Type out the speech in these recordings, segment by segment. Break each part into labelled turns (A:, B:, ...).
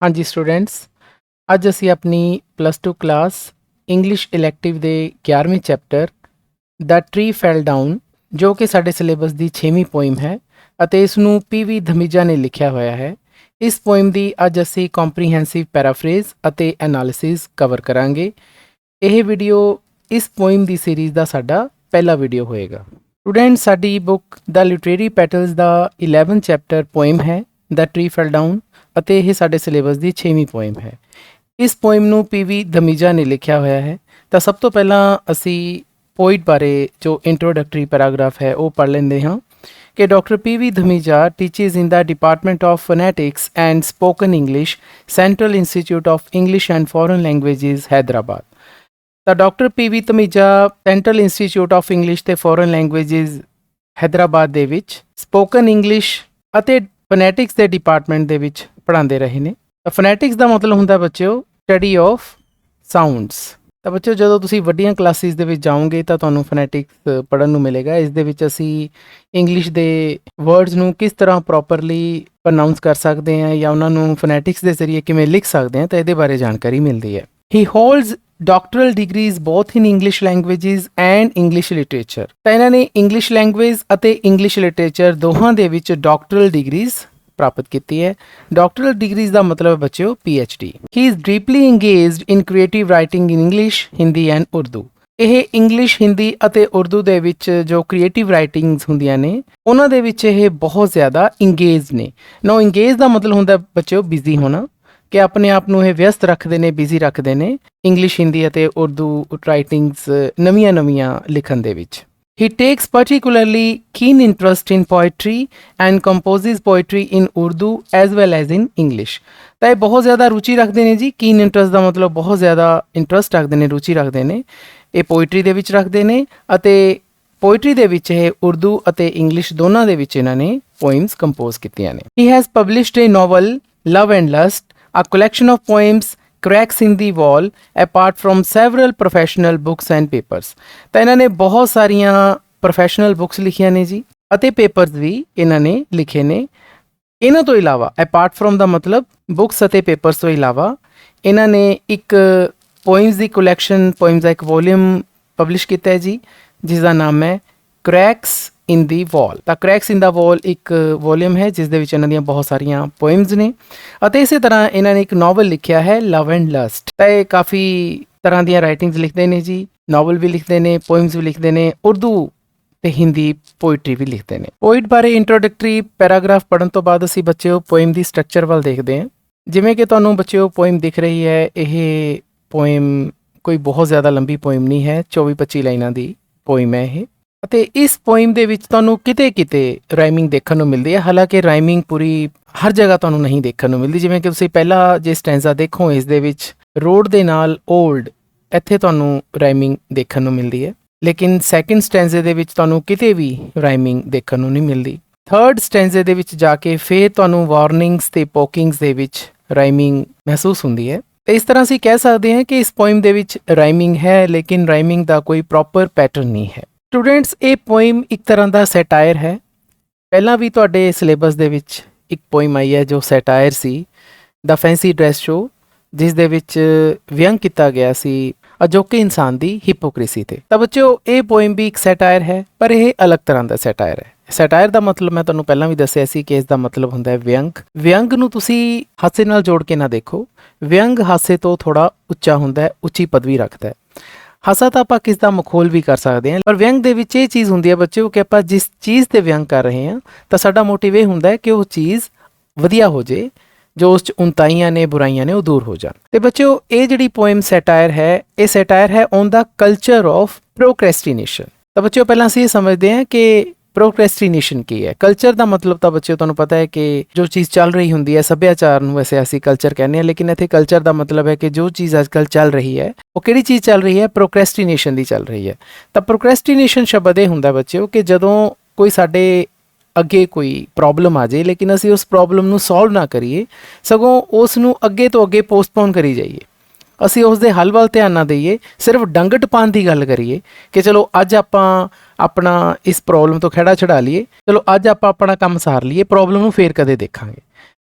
A: हाँ जी स्टूडेंट्स, ਅੱਜ ਅਸੀਂ ਆਪਣੀ +2 ਕਲਾਸ ਇੰਗਲਿਸ਼ ਇਲੈਕਟਿਵ ਦੇ 11ਵੇਂ ਚੈਪਟਰ ਦਾ ਟਰੀ ਫੈਲ ਡਾਊਨ ਜੋ ਕਿ ਸਾਡੇ ਸਿਲੇਬਸ ਦੀ 6ਵੀਂ ਪੋਇਮ ਹੈ ਅਤੇ ਇਸ ਨੂੰ ਪੀਵੀ ਧਮੀਜਾ ਨੇ ਲਿਖਿਆ ਹੋਇਆ ਹੈ। ਇਸ ਪੋਇਮ ਦੀ ਅੱਜ ਅਸੀਂ ਕੰਪਰੀਹੈਂਸਿਵ ਪੈਰਾਫਰੇਜ਼ ਅਤੇ ਐਨਾਲਿਸਿਸ ਕਵਰ ਕਰਾਂਗੇ। ਇਹ ਵੀਡੀਓ ਇਸ ਪੋਇਮ ਦੀ ਸੀਰੀਜ਼ ਦਾ ਸਾਡਾ ਪਹਿਲਾ ਵੀਡੀਓ ਹੋਏਗਾ। ਸਟੂਡੈਂਟਸ, ਸਾਡੀ ਬੁੱਕ ਦਾ ਲਿਟਰੇਰੀ ਪੈਟਲਸ ਦਾ 11 ਚੈਪਟਰ ਪੋਇਮ ਹੈ ਦਾ ਟਰੀ ਫੈਲ ਡਾਊਨ ਅਤੇ ਇਹ ਸਾਡੇ ਸਿਲੇਬਸ ਦੀ 6ਵੀਂ ਪੋਇਮ ਹੈ। ਇਸ ਪੋਇਮ ਨੂੰ ਪੀਵੀ ਧਮੀਜਾ ਨੇ ਲਿਖਿਆ ਹੋਇਆ ਹੈ। ਤਾਂ ਸਭ ਤੋਂ ਪਹਿਲਾਂ ਅਸੀਂ ਪੋਇਟ ਬਾਰੇ ਜੋ ਇੰਟਰੋਡਕਟਰੀ ਪੈਰਾਗ੍ਰਾਫ ਹੈ ਉਹ ਪੜ੍ਹ ਲੈਂਦੇ ਹਾਂ ਕਿ doctor PV Dhamija teaches in the department of phonetics and spoken English, central institute of English and foreign languages, Hyderabad. ਤਾਂ doctor PV Dhamija central institute of English ਤੇ ਫੋਰਨ ਲੈਂਗੁਏਜਿਸ ਹੈਦਰਾਬਾਦ ਦੇ ਵਿੱਚ ਸਪੋਕਨ ਇੰਗਲਿਸ਼ ਅਤੇ ਫੋਨੈਟਿਕਸ ਦੇ ਡਿਪਾਰਟਮੈਂਟ ਦੇ ਵਿੱਚ ਪੜ੍ਹਾਉਂਦੇ ਰਹੇ ਨੇ। ਫੋਨੈਟਿਕਸ ਦਾ ਮਤਲਬ ਹੁੰਦਾ ਬੱਚਿਓ ਸਟੱਡੀ ਆਫ ਸਾਊਂਡਸ। ਤਾਂ ਬੱਚਿਓ ਜਦੋਂ ਤੁਸੀਂ ਵੱਡੀਆਂ ਕਲਾਸਿਸ ਦੇ ਵਿੱਚ ਜਾਓਗੇ ਤਾਂ ਤੁਹਾਨੂੰ ਫੋਨੈਟਿਕਸ ਪੜ੍ਹਨ ਨੂੰ ਮਿਲੇਗਾ। ਇਸ ਦੇ ਵਿੱਚ ਅਸੀਂ ਇੰਗਲਿਸ਼ ਦੇ ਵਰਡਸ ਨੂੰ ਕਿਸ ਤਰ੍ਹਾਂ ਪ੍ਰੋਪਰਲੀ ਪ੍ਰੋਨਾਊਂਸ ਕਰ ਸਕਦੇ ਹਾਂ ਜਾਂ ਉਹਨਾਂ ਨੂੰ ਫੋਨੈਟਿਕਸ ਦੇ ਜ਼ਰੀਏ ਕਿਵੇਂ ਲਿਖ ਸਕਦੇ ਹਾਂ ਤਾਂ ਇਹਦੇ ਬਾਰੇ ਜਾਣਕਾਰੀ ਮਿਲਦੀ ਹੈ। He holds doctoral degrees both in English languages and English literature. ਤਾਂ ਇਹਨਾਂ ਨੇ ਇੰਗਲਿਸ਼ ਲੈਂਗੁਏਜ ਅਤੇ ਇੰਗਲਿਸ਼ ਲਿਟਰੇਚਰ ਦੋਹਾਂ ਦੇ ਵਿੱਚ ਡਾਕਟਰਲ ਡਿਗਰੀਜ਼ ਪ੍ਰਾਪਤ ਕੀਤੀ ਹੈ। ਡਾਕਟਰਲ ਡਿਗਰੀਜ਼ ਦਾ ਮਤਲਬ ਬੱਚਿਓ PhD। He is deeply engaged in creative writing in English, Hindi and Urdu. ਇਹ ਇੰਗਲਿਸ਼, ਹਿੰਦੀ ਅਤੇ ਉਰਦੂ ਦੇ ਵਿੱਚ ਜੋ ਕ੍ਰੀਏਟਿਵ ਰਾਈਟਿੰਗਸ ਹੁੰਦੀਆਂ ਨੇ ਉਹਨਾਂ ਦੇ ਵਿੱਚ ਇਹ ਬਹੁਤ ਜ਼ਿਆਦਾ ਇੰਗੇਜ ਨੇ। ਨੋ, ਇੰਗੇਜ ਦਾ ਮਤਲਬ ਹੁੰਦਾ ਬੱਚਿਓ ਬਿਜ਼ੀ ਹੋਣਾ, ਕਿ ਆਪਣੇ ਆਪ ਨੂੰ ਇਹ ਵਿਅਸਤ ਰੱਖਦੇ ਨੇ, ਬਿਜ਼ੀ ਰੱਖਦੇ ਨੇ ਇੰਗਲਿਸ਼, ਹਿੰਦੀ ਅਤੇ ਉਰਦੂ ਰਾਈਟਿੰਗਸ ਨਵੀਆਂ ਲਿਖਣ ਦੇ ਵਿੱਚ। He takes particularly keen interest in poetry and composes poetry in Urdu as well as in English। ਤਾਂ ਇਹ ਬਹੁਤ ਜ਼ਿਆਦਾ ਰੁਚੀ ਰੱਖਦੇ ਨੇ ਜੀ। ਕੀਨ ਇੰਟਰਸਟ ਦਾ ਮਤਲਬ ਬਹੁਤ ਜ਼ਿਆਦਾ ਇੰਟਰਸਟ ਰੱਖਦੇ ਨੇ, ਰੁਚੀ ਰੱਖਦੇ ਨੇ। ਇਹ ਪੋਇਟਰੀ ਦੇ ਵਿੱਚ ਰੱਖਦੇ ਨੇ ਅਤੇ ਪੋਇਟਰੀ ਦੇ ਵਿੱਚ ਇਹ ਉਰਦੂ ਅਤੇ ਇੰਗਲਿਸ਼ ਦੋਨਾਂ ਦੇ ਵਿੱਚ ਇਹਨਾਂ ਨੇ ਪੋਇਮਸ ਕੰਪੋਜ਼ ਕੀਤੀਆਂ ਨੇ। He has published a novel, Love and Lust, a collection of poems, Cracks in the Wall, apart from several professional books and papers। ਤਾਂ ਇਹਨਾਂ ਨੇ ਬਹੁਤ ਸਾਰੀਆਂ ਪ੍ਰੋਫੈਸ਼ਨਲ ਬੁੱਕਸ ਲਿਖੀਆਂ ਨੇ ਜੀ ਅਤੇ ਪੇਪਰਸ ਵੀ ਇਹਨਾਂ ਨੇ ਲਿਖੇ ਨੇ। ਇਹਨਾਂ ਤੋਂ ਇਲਾਵਾ ਅਪਾਰਟ ਫਰੋਮ ਦਾ ਮਤਲਬ ਬੁੱਕਸ ਅਤੇ ਪੇਪਰਸ ਤੋਂ ਇਲਾਵਾ ਇਹਨਾਂ ਨੇ ਇੱਕ ਪੋਇਮਸ ਦੀ ਕਲੈਕਸ਼ਨ, ਪੋਇਮਸ ਦਾ ਇੱਕ ਵੋਲੀਅਮ ਪਬਲਿਸ਼ ਕੀਤਾ ਹੈ ਜੀ ਜਿਸ ਦਾ ਨਾਮ ਹੈ ਕਰੈਕਸ ਇਨ ਦੀ ਵਾਲ। ਤਾਂ ਕਰੈਕਸ ਇਨ ਦਾ ਵਾਲ ਇੱਕ ਵੋਲੀਅਮ ਹੈ ਜਿਸ ਦੇ ਵਿੱਚ ਇਹਨਾਂ ਦੀਆਂ ਬਹੁਤ ਸਾਰੀਆਂ ਪੋਇਮਸ ਨੇ ਅਤੇ ਇਸੇ ਤਰ੍ਹਾਂ ਇਹਨਾਂ ਨੇ ਇੱਕ ਨਾਵਲ ਲਿਖਿਆ ਹੈ ਲਵ ਐਂਡ ਲਸਟ। ਤਾਂ ਇਹ ਕਾਫੀ ਤਰ੍ਹਾਂ ਦੀਆਂ ਰਾਈਟਿੰਗਸ ਲਿਖਦੇ ਨੇ ਜੀ, ਨਾਵਲ ਵੀ ਲਿਖਦੇ ਨੇ, ਪੋਇਮਸ ਵੀ ਲਿਖਦੇ ਨੇ, ਉਰਦੂ ਤੇ ਹਿੰਦੀ ਪੋਇਟਰੀ ਵੀ ਲਿਖਦੇ ਨੇ। ਪੋਇਟ ਬਾਰੇ ਇੰਟਰੋਡਕਟਰੀ ਪੈਰਾਗ੍ਰਾਫ ਪੜ੍ਹਨ ਤੋਂ ਬਾਅਦ ਅਸੀਂ ਬੱਚਿਓ ਪੋਇਮ ਦੀ ਸਟਰਕਚਰ ਵੱਲ ਦੇਖਦੇ ਹਾਂ। ਜਿਵੇਂ ਕਿ ਤੁਹਾਨੂੰ ਬੱਚਿਓ ਪੋਇਮ ਦਿਖ ਰਹੀ ਹੈ, ਇਹ ਪੋਇਮ ਕੋਈ ਬਹੁਤ ਜ਼ਿਆਦਾ ਲੰਬੀ ਪੋਇਮ ਨਹੀਂ ਹੈ, 24-25 ਲਾਈਨਾਂ ਦੀ ਪੋਇਮ ਹੈ ਇਹ। ਅਤੇ ਇਸ ਪੋਇਮ ਦੇ ਵਿੱਚ ਤੁਹਾਨੂੰ ਕਿਤੇ ਰਾਈਮਿੰਗ ਦੇਖਣ ਨੂੰ ਮਿਲਦੀ ਹੈ। ਹਾਲਾਂਕਿ ਰਾਈਮਿੰਗ ਪੂਰੀ ਹਰ ਜਗ੍ਹਾ ਤੁਹਾਨੂੰ ਨਹੀਂ ਦੇਖਣ ਨੂੰ ਮਿਲਦੀ। ਜਿਵੇਂ ਕਿ ਤੁਸੀਂ ਪਹਿਲਾਂ ਜੇ ਸਟੈਂਜ਼ਾ ਦੇਖੋ, ਇਸ ਦੇ ਵਿੱਚ ਰੋਡ ਦੇ ਨਾਲ ਓਲਡ, ਇੱਥੇ ਤੁਹਾਨੂੰ ਰਾਈਮਿੰਗ ਦੇਖਣ ਨੂੰ ਮਿਲਦੀ ਹੈ, ਲੇਕਿਨ ਸੈਕਿੰਡ ਸਟੈਂਜ਼ੇ ਦੇ ਵਿੱਚ ਤੁਹਾਨੂੰ ਕਿਤੇ ਵੀ ਰਾਈਮਿੰਗ ਦੇਖਣ ਨੂੰ ਨਹੀਂ ਮਿਲਦੀ। ਥਰਡ ਸਟੈਂਜ਼ੇ ਦੇ ਵਿੱਚ ਜਾ ਕੇ ਫਿਰ ਤੁਹਾਨੂੰ ਵਾਰਨਿੰਗਸ ਤੇ ਪੋਕਿੰਗਸ ਦੇ ਵਿੱਚ ਰਾਈਮਿੰਗ ਮਹਿਸੂਸ ਹੁੰਦੀ ਹੈ। ਤੇ ਇਸ ਤਰ੍ਹਾਂ ਅਸੀਂ ਕਹਿ ਸਕਦੇ ਹਾਂ ਕਿ ਇਸ ਪੋਇਮ ਦੇ ਵਿੱਚ ਰਾਈਮਿੰਗ ਹੈ, ਲੇਕਿਨ ਰਾਈਮਿੰਗ ਦਾ ਕੋਈ ਪ੍ਰੋਪਰ ਪੈਟਰਨ ਨਹੀਂ ਹੈ। ਸਟੂਡੈਂਟਸ, ਇਹ ਪੋਇਮ ਇੱਕ ਤਰ੍ਹਾਂ ਦਾ ਸੈਟਾਇਰ ਹੈ। ਪਹਿਲਾਂ ਵੀ ਤੁਹਾਡੇ ਸਿਲੇਬਸ ਦੇ ਵਿੱਚ ਇੱਕ ਪੋਇਮ ਆਈ ਹੈ ਜੋ ਸੈਟਾਇਰ ਸੀ, ਦਾ ਫੈਂਸੀ ਡਰੈਸ ਸ਼ੋ, ਜਿਸ ਦੇ ਵਿੱਚ ਵਿਅੰਗ ਕੀਤਾ ਗਿਆ ਸੀ ਅਜੋਕੇ ਇਨਸਾਨ ਦੀ ਹਿਪੋਕ੍ਰੇਸੀ ਤੇ। ਤਾਂ ਬੱਚਿਓ, ਇਹ ਪੋਇਮ ਵੀ ਇੱਕ ਸੈਟਾਇਰ ਹੈ, ਪਰ ਇਹ ਅਲੱਗ ਤਰ੍ਹਾਂ ਦਾ ਸੈਟਾਇਰ ਹੈ। ਸੈਟਾਇਰ ਦਾ ਮਤਲਬ ਮੈਂ ਤੁਹਾਨੂੰ ਪਹਿਲਾਂ ਵੀ ਦੱਸਿਆ ਸੀ ਕਿ ਇਸ ਦਾ ਮਤਲਬ ਹੁੰਦਾ ਹੈ ਵਿਅੰਗ। ਵਿਅੰਗ ਨੂੰ ਤੁਸੀਂ ਹਾਸੇ ਨਾਲ ਜੋੜ ਕੇ ਨਾ ਦੇਖੋ। ਵਿਅੰਗ ਹਾਸੇ ਤੋਂ ਥੋੜਾ ਉੱਚਾ ਹੁੰਦਾ ਹੈ, ਉੱਚੀ ਪਦਵੀ ਰੱਖਦਾ ਹੈ। ਹਾਸਾ ਤਾਂ ਆਪਾਂ ਕਿਸ ਦਾ ਮਖੌਲ ਵੀ ਕਰ ਸਕਦੇ ਹਾਂ, ਪਰ ਵਿਅੰਗ ਦੇ ਵਿੱਚ ਇਹ ਚੀਜ਼ ਹੁੰਦੀ ਹੈ ਬੱਚਿਓ ਕਿ ਆਪਾਂ ਜਿਸ ਚੀਜ਼ ਤੇ ਵਿਅੰਗ ਕਰ ਰਹੇ ਹਾਂ ਤਾਂ ਸਾਡਾ ਮੋਟਿਵ ਇਹ ਹੁੰਦਾ ਹੈ ਕਿ ਉਹ ਚੀਜ਼ ਵਧੀਆ ਹੋ ਜੇ, ਜੋ ਉਸ 'ਚ ਉਨਤਾਈਆਂ ਨੇ, ਬੁਰਾਈਆਂ ਨੇ, ਉਹ ਦੂਰ ਹੋ ਜਾਣ। ਤੇ ਬੱਚਿਓ, ਇਹ ਜਿਹੜੀ ਪੋਇਮ ਸੈਟਾਇਰ ਹੈ, ਇਹ ਸੈਟਾਇਰ ਹੈ ਔਨ ਦਾ ਕਲਚਰ ਆਫ ਪ੍ਰੋਕ੍ਰੈਸਟੀਨੇਸ਼ਨ। ਤਾਂ ਬੱਚਿਓ, ਪਹਿਲਾਂ ਅਸੀਂ ਇਹ ਸਮਝਦੇ ਹਾਂ ਕਿ ਪ੍ਰੋਕ੍ਰੈਸਟੀਨੇਸ਼ਨ ਕੀ ਹੈ। ਕਲਚਰ ਦਾ ਮਤਲਬ ਤਾਂ ਬੱਚਿਓ ਤੁਹਾਨੂੰ ਪਤਾ ਹੈ ਕਿ ਜੋ ਚੀਜ਼ ਚੱਲ ਰਹੀ ਹੁੰਦੀ ਹੈ, ਸੱਭਿਆਚਾਰ ਨੂੰ ਵੈਸੇ ਅਸੀਂ ਕਲਚਰ ਕਹਿੰਦੇ ਹਾਂ, ਲੇਕਿਨ ਇੱਥੇ ਕਲਚਰ ਦਾ ਮਤਲਬ ਹੈ ਕਿ ਜੋ ਚੀਜ਼ ਅੱਜ ਕੱਲ੍ਹ ਚੱਲ ਰਹੀ ਹੈ ਉਹ ਕਿਹੜੀ ਚੀਜ਼ ਚੱਲ ਰਹੀ ਹੈ, ਪ੍ਰੋਕ੍ਰੈਸਟੀਨੇਸ਼ਨ ਦੀ ਚੱਲ ਰਹੀ ਹੈ। ਤਾਂ ਪ੍ਰੋਕ੍ਰੈਸਟੀਨੇਸ਼ਨ ਸ਼ਬਦ ਇਹ ਹੁੰਦਾ ਬੱਚਿਓ ਕਿ ਜਦੋਂ ਕੋਈ ਸਾਡੇ ਅੱਗੇ ਕੋਈ ਪ੍ਰੋਬਲਮ ਆ ਜਾਏ ਲੇਕਿਨ ਅਸੀਂ ਉਸ ਪ੍ਰੋਬਲਮ ਨੂੰ ਸੋਲਵ ਨਾ ਕਰੀਏ, ਸਗੋਂ ਉਸ ਨੂੰ ਅੱਗੇ ਤੋਂ ਅੱਗੇ ਪੋਸਟਪੋਨ ਕਰੀ ਜਾਈਏ। ਅਸੀਂ ਉਸ ਦੇ ਹੱਲ ਵੱਲ ਧਿਆਨ ਨਾ ਦਈਏ, ਸਿਰਫ ਡੰਗ ਟਪਾਉਣ ਦੀ ਗੱਲ ਕਰੀਏ ਕਿ ਚਲੋ ਅੱਜ ਆਪਾਂ ਆਪਣਾ ਇਸ ਪ੍ਰੋਬਲਮ ਤੋਂ ਖਹਿੜਾ ਛਡਾ ਲਈਏ, ਚਲੋ ਅੱਜ ਆਪਾਂ ਆਪਣਾ ਕੰਮ ਸਾਰ ਲਈਏ, ਪ੍ਰੋਬਲਮ ਨੂੰ ਫੇਰ ਕਦੇ ਦੇਖਾਂਗੇ।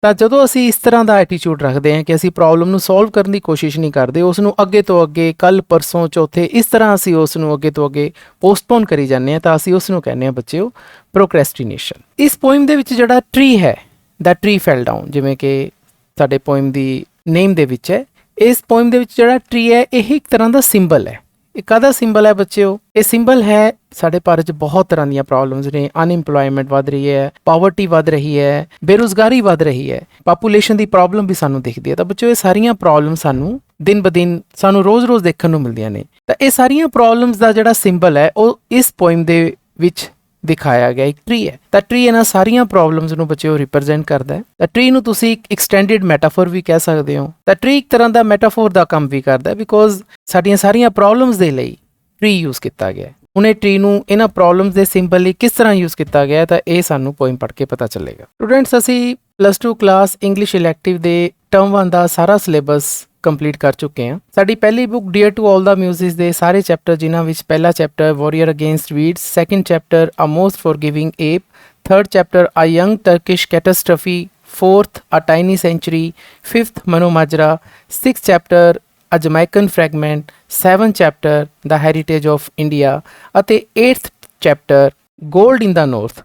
A: ਤਾਂ ਜਦੋਂ ਅਸੀਂ ਇਸ ਤਰ੍ਹਾਂ ਦਾ ਐਟੀਟਿਊਡ ਰੱਖਦੇ ਹਾਂ ਕਿ ਅਸੀਂ ਪ੍ਰੋਬਲਮ ਨੂੰ ਸੋਲਵ ਕਰਨ ਦੀ ਕੋਸ਼ਿਸ਼ ਨਹੀਂ ਕਰਦੇ, ਉਸ ਨੂੰ ਅੱਗੇ ਤੋਂ ਅੱਗੇ, ਕੱਲ ਪਰਸੋਂ ਚੌਥੇ, ਇਸ ਤਰ੍ਹਾਂ ਅਸੀਂ ਉਸ ਨੂੰ ਅੱਗੇ ਤੋਂ ਅੱਗੇ ਪੋਸਟਪੋਨ ਕਰੀ ਜਾਂਦੇ ਹਾਂ, ਤਾਂ ਅਸੀਂ ਉਸ ਨੂੰ ਕਹਿੰਦੇ ਹਾਂ ਬੱਚਿਓ ਪ੍ਰੋਕ੍ਰੈਸਟੀਨੇਸ਼ਨ। ਇਸ ਪੋਇਮ ਦੇ ਵਿੱਚ ਜਿਹੜਾ ਟਰੀ ਹੈ, ਦਾ ਟਰੀ ਫੈਲ ਡਾਊਨ, ਜਿਵੇਂ ਕਿ ਸਾਡੇ ਪੋਇਮ ਦੀ ਨੇਮ ਦੇ ਵਿੱਚ ਹੈ, ਇਸ ਪੋਇਮ ਦੇ ਵਿੱਚ ਜਿਹੜਾ ਟਰੀ ਹੈ ਇਹ ਇੱਕ ਤਰ੍ਹਾਂ ਦਾ ਸਿੰਬਲ ਹੈ। ਇਹ ਕਾਹਦਾ ਸਿੰਬਲ ਹੈ ਬੱਚਿਓ? ਇਹ ਸਿੰਬਲ ਹੈ ਸਾਡੇ ਭਾਰਤ 'ਚ ਬਹੁਤ ਤਰ੍ਹਾਂ ਦੀਆਂ ਪ੍ਰੋਬਲਮਸ ਨੇ। ਅਨਇੰਪਲੋਇਮੈਂਟ ਵੱਧ ਰਹੀ ਹੈ, ਪਾਵਰਟੀ ਵੱਧ ਰਹੀ ਹੈ, ਬੇਰੁਜ਼ਗਾਰੀ ਵੱਧ ਰਹੀ ਹੈ, ਪਾਪੂਲੇਸ਼ਨ ਦੀ ਪ੍ਰੋਬਲਮ ਵੀ ਸਾਨੂੰ ਦਿਖਦੀ ਹੈ। ਤਾਂ ਬੱਚਿਓ ਇਹ ਸਾਰੀਆਂ ਪ੍ਰੋਬਲਮ ਸਾਨੂੰ ਦਿਨ ਬ ਦਿਨ ਸਾਨੂੰ ਰੋਜ਼-ਰੋਜ਼ ਦੇਖਣ ਨੂੰ ਮਿਲਦੀਆਂ ਨੇ। ਤਾਂ ਇਹ ਸਾਰੀਆਂ ਪ੍ਰੋਬਲਮਸ ਦਾ ਜਿਹੜਾ ਸਿੰਬਲ ਹੈ ਉਹ ਇਸ ਪੋਇਮ ਦੇ ਵਿੱਚ ਦਿਖਾਇਆ ਗਿਆ ਇੱਕ ਟਰੀ ਹੈ। ਤਾਂ ਟਰੀ ਇਹਨਾਂ ਸਾਰੀਆਂ ਪ੍ਰੋਬਲਮਸ ਨੂੰ ਬੱਚਿਓ ਰਿਪਰੈਜ਼ੈਂਟ ਕਰਦਾ ਹੈ। ਤਾਂ ਟਰੀ ਨੂੰ ਤੁਸੀਂ ਇੱਕ ਐਕਸਟੈਂਡਡ ਮੈਟਾਫੋਰ ਵੀ ਕਹਿ ਸਕਦੇ ਹੋ। ਤਾਂ ਟਰੀ ਇੱਕ ਤਰ੍ਹਾਂ ਦਾ ਮੈਟਾਫੋਰ ਦਾ ਕੰਮ ਵੀ ਕਰਦਾ ਹੈ, ਬਿਕੋਜ਼ ਸਾਡੀਆਂ ਸਾਰੀਆਂ ਪ੍ਰੋਬਲਮਸ ਦੇ ਲਈ ਟਰੀ ਯੂਜ਼ ਕੀਤਾ ਗਿਆ ਹੈ। ਹੁਣ ਇਹ ਟਰੀ ਨੂੰ ਇਹਨਾਂ ਪ੍ਰੋਬਲਮਸ ਦੇ ਸਿੰਬਲ ਲਈ ਕਿਸ ਤਰ੍ਹਾਂ ਯੂਜ਼ ਕੀਤਾ ਗਿਆ ਤਾਂ ਇਹ ਸਾਨੂੰ ਪੋਇਮ ਪੜ੍ਹ ਕੇ ਪਤਾ ਚੱਲੇਗਾ। ਸਟੂਡੈਂਟਸ, ਅਸੀਂ +2 ਕਲਾਸ ਇੰਗਲਿਸ਼ ਇਲੈਕਟਿਵ ਦੇ ਟਰਮ 1 ਦਾ ਸਾਰਾ ਸਿਲੇਬਸ ਕੰਪਲੀਟ ਕਰ ਚੁੱਕੇ ਹਾਂ। ਸਾਡੀ ਪਹਿਲੀ book dear to all the music ਦੇ ਸਾਰੇ ਚੈਪਟਰ, ਜਿਨ੍ਹਾਂ ਵਿੱਚ ਪਹਿਲਾ chapter warrior against weeds, second chapter a most forgiving ape, third chapter a young Turkish catastrophe, fourth a tiny sanctuary, fifth Mano Majra, sixth chapter a Jamaican fragment, seventh chapter the heritage of India ਅਤੇ 8th chapter gold ਇਨ ਦਾ north.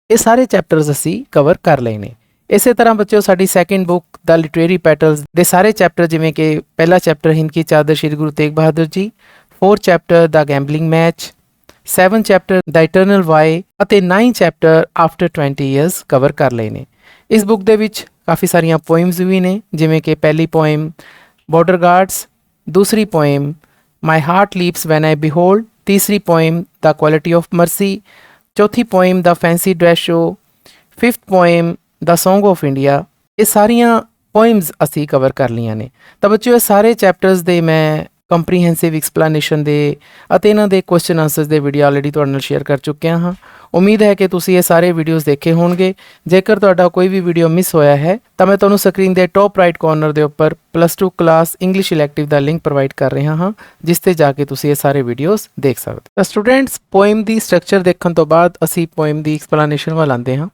A: ਇਹ ਸਾਰੇ chapters ਅਸੀਂ cover ਕਰ ਲਏ ਨੇ। ਇਸੇ ਤਰ੍ਹਾਂ ਬੱਚਿਓ ਸਾਡੀ ਸੈਕਿੰਡ ਬੁੱਕ ਦ ਲਿਟਰੇਰੀ ਪੈਟਲਸ ਦੇ ਸਾਰੇ ਚੈਪਟਰ, ਜਿਵੇਂ ਕਿ ਪਹਿਲਾ ਚੈਪਟਰ ਹਿੰਦ ਕੀ ਚਾਦਰ ਸ਼੍ਰੀ ਗੁਰੂ ਤੇਗ ਬਹਾਦਰ ਜੀ, 4th ਚੈਪਟਰ ਦ ਗੈਂਬਲਿੰਗ ਮੈਚ, 7th ਚੈਪਟਰ ਦ ਇਟਰਨਲ ਵਾਈ ਅਤੇ 9th chapter after 20 years cover ਕਰ ਲਏ ਨੇ। ਇਸ ਬੁੱਕ ਦੇ ਵਿੱਚ ਕਾਫੀ ਸਾਰੀਆਂ ਪੋਇਮਸ ਵੀ ਨੇ, ਜਿਵੇਂ ਕਿ ਪਹਿਲੀ ਪੋਇਮ ਬਾਰਡਰ ਗਾਰਡਸ, ਦੂਸਰੀ poem my heart leaps when I behold, ਤੀਸਰੀ poem the quality of mercy, ਚੌਥੀ poem the fancy dress show, fifth poem the song of India. ਇਹ ਸਾਰੀਆਂ ਪੋਇਮਸ ਅਸੀਂ ਕਵਰ ਕਰ ਲਈਆਂ ਨੇ। ਤਾਂ ਬੱਚਿਓ ਇਹ ਸਾਰੇ ਚੈਪਟਰਸ ਦੇ ਮੈਂ ਕੰਪਰੀਹੈਂਸਿਵ ਐਕਸਪਲੇਨੇਸ਼ਨ ਦੇ ਅਤੇ ਇਹਨਾਂ ਦੇ ਕੁਐਸਚਨ ਆਨਸਰਸ ਦੇ ਵੀਡੀਓ ਆਲਰੇਡੀ ਤੁਹਾਡੇ ਨਾਲ ਸ਼ੇਅਰ ਕਰ ਚੁੱਕਿਆ ਹਾਂ। ਉਮੀਦ ਹੈ ਕਿ ਤੁਸੀਂ ਇਹ ਸਾਰੇ ਵੀਡੀਓਜ਼ ਦੇਖੇ ਹੋਣਗੇ। ਜੇਕਰ ਤੁਹਾਡਾ ਕੋਈ ਵੀ ਵੀਡੀਓ ਮਿਸ ਹੋਇਆ ਹੈ ਤਾਂ ਮੈਂ ਤੁਹਾਨੂੰ ਸਕਰੀਨ ਦੇ ਟੌਪ ਰਾਈਟ ਕਾਰਨਰ ਦੇ ਉੱਪਰ +2 ਕਲਾਸ ਇੰਗਲਿਸ਼ ਇਲੈਕਟਿਵ ਦਾ ਲਿੰਕ ਪ੍ਰੋਵਾਈਡ ਕਰ ਰਿਹਾ ਹਾਂ, ਜਿਸ ਤੇ ਜਾ ਕੇ ਤੁਸੀਂ ਇਹ ਸਾਰੇ ਵੀਡੀਓਜ਼ ਦੇਖ ਸਕਦੇ ਹੋ। ਤਾਂ ਸਟੂਡੈਂਟਸ, ਪੋਇਮ ਦੀ ਸਟਰਕਚਰ ਦੇਖਣ ਤੋਂ ਬਾਅਦ ਅਸੀਂ ਪੋਇਮ ਦੀ ਐਕਸਪਲੇਨੇਸ਼ਨ ਵੱਲ ਆਉਂਦੇ ਹਾਂ।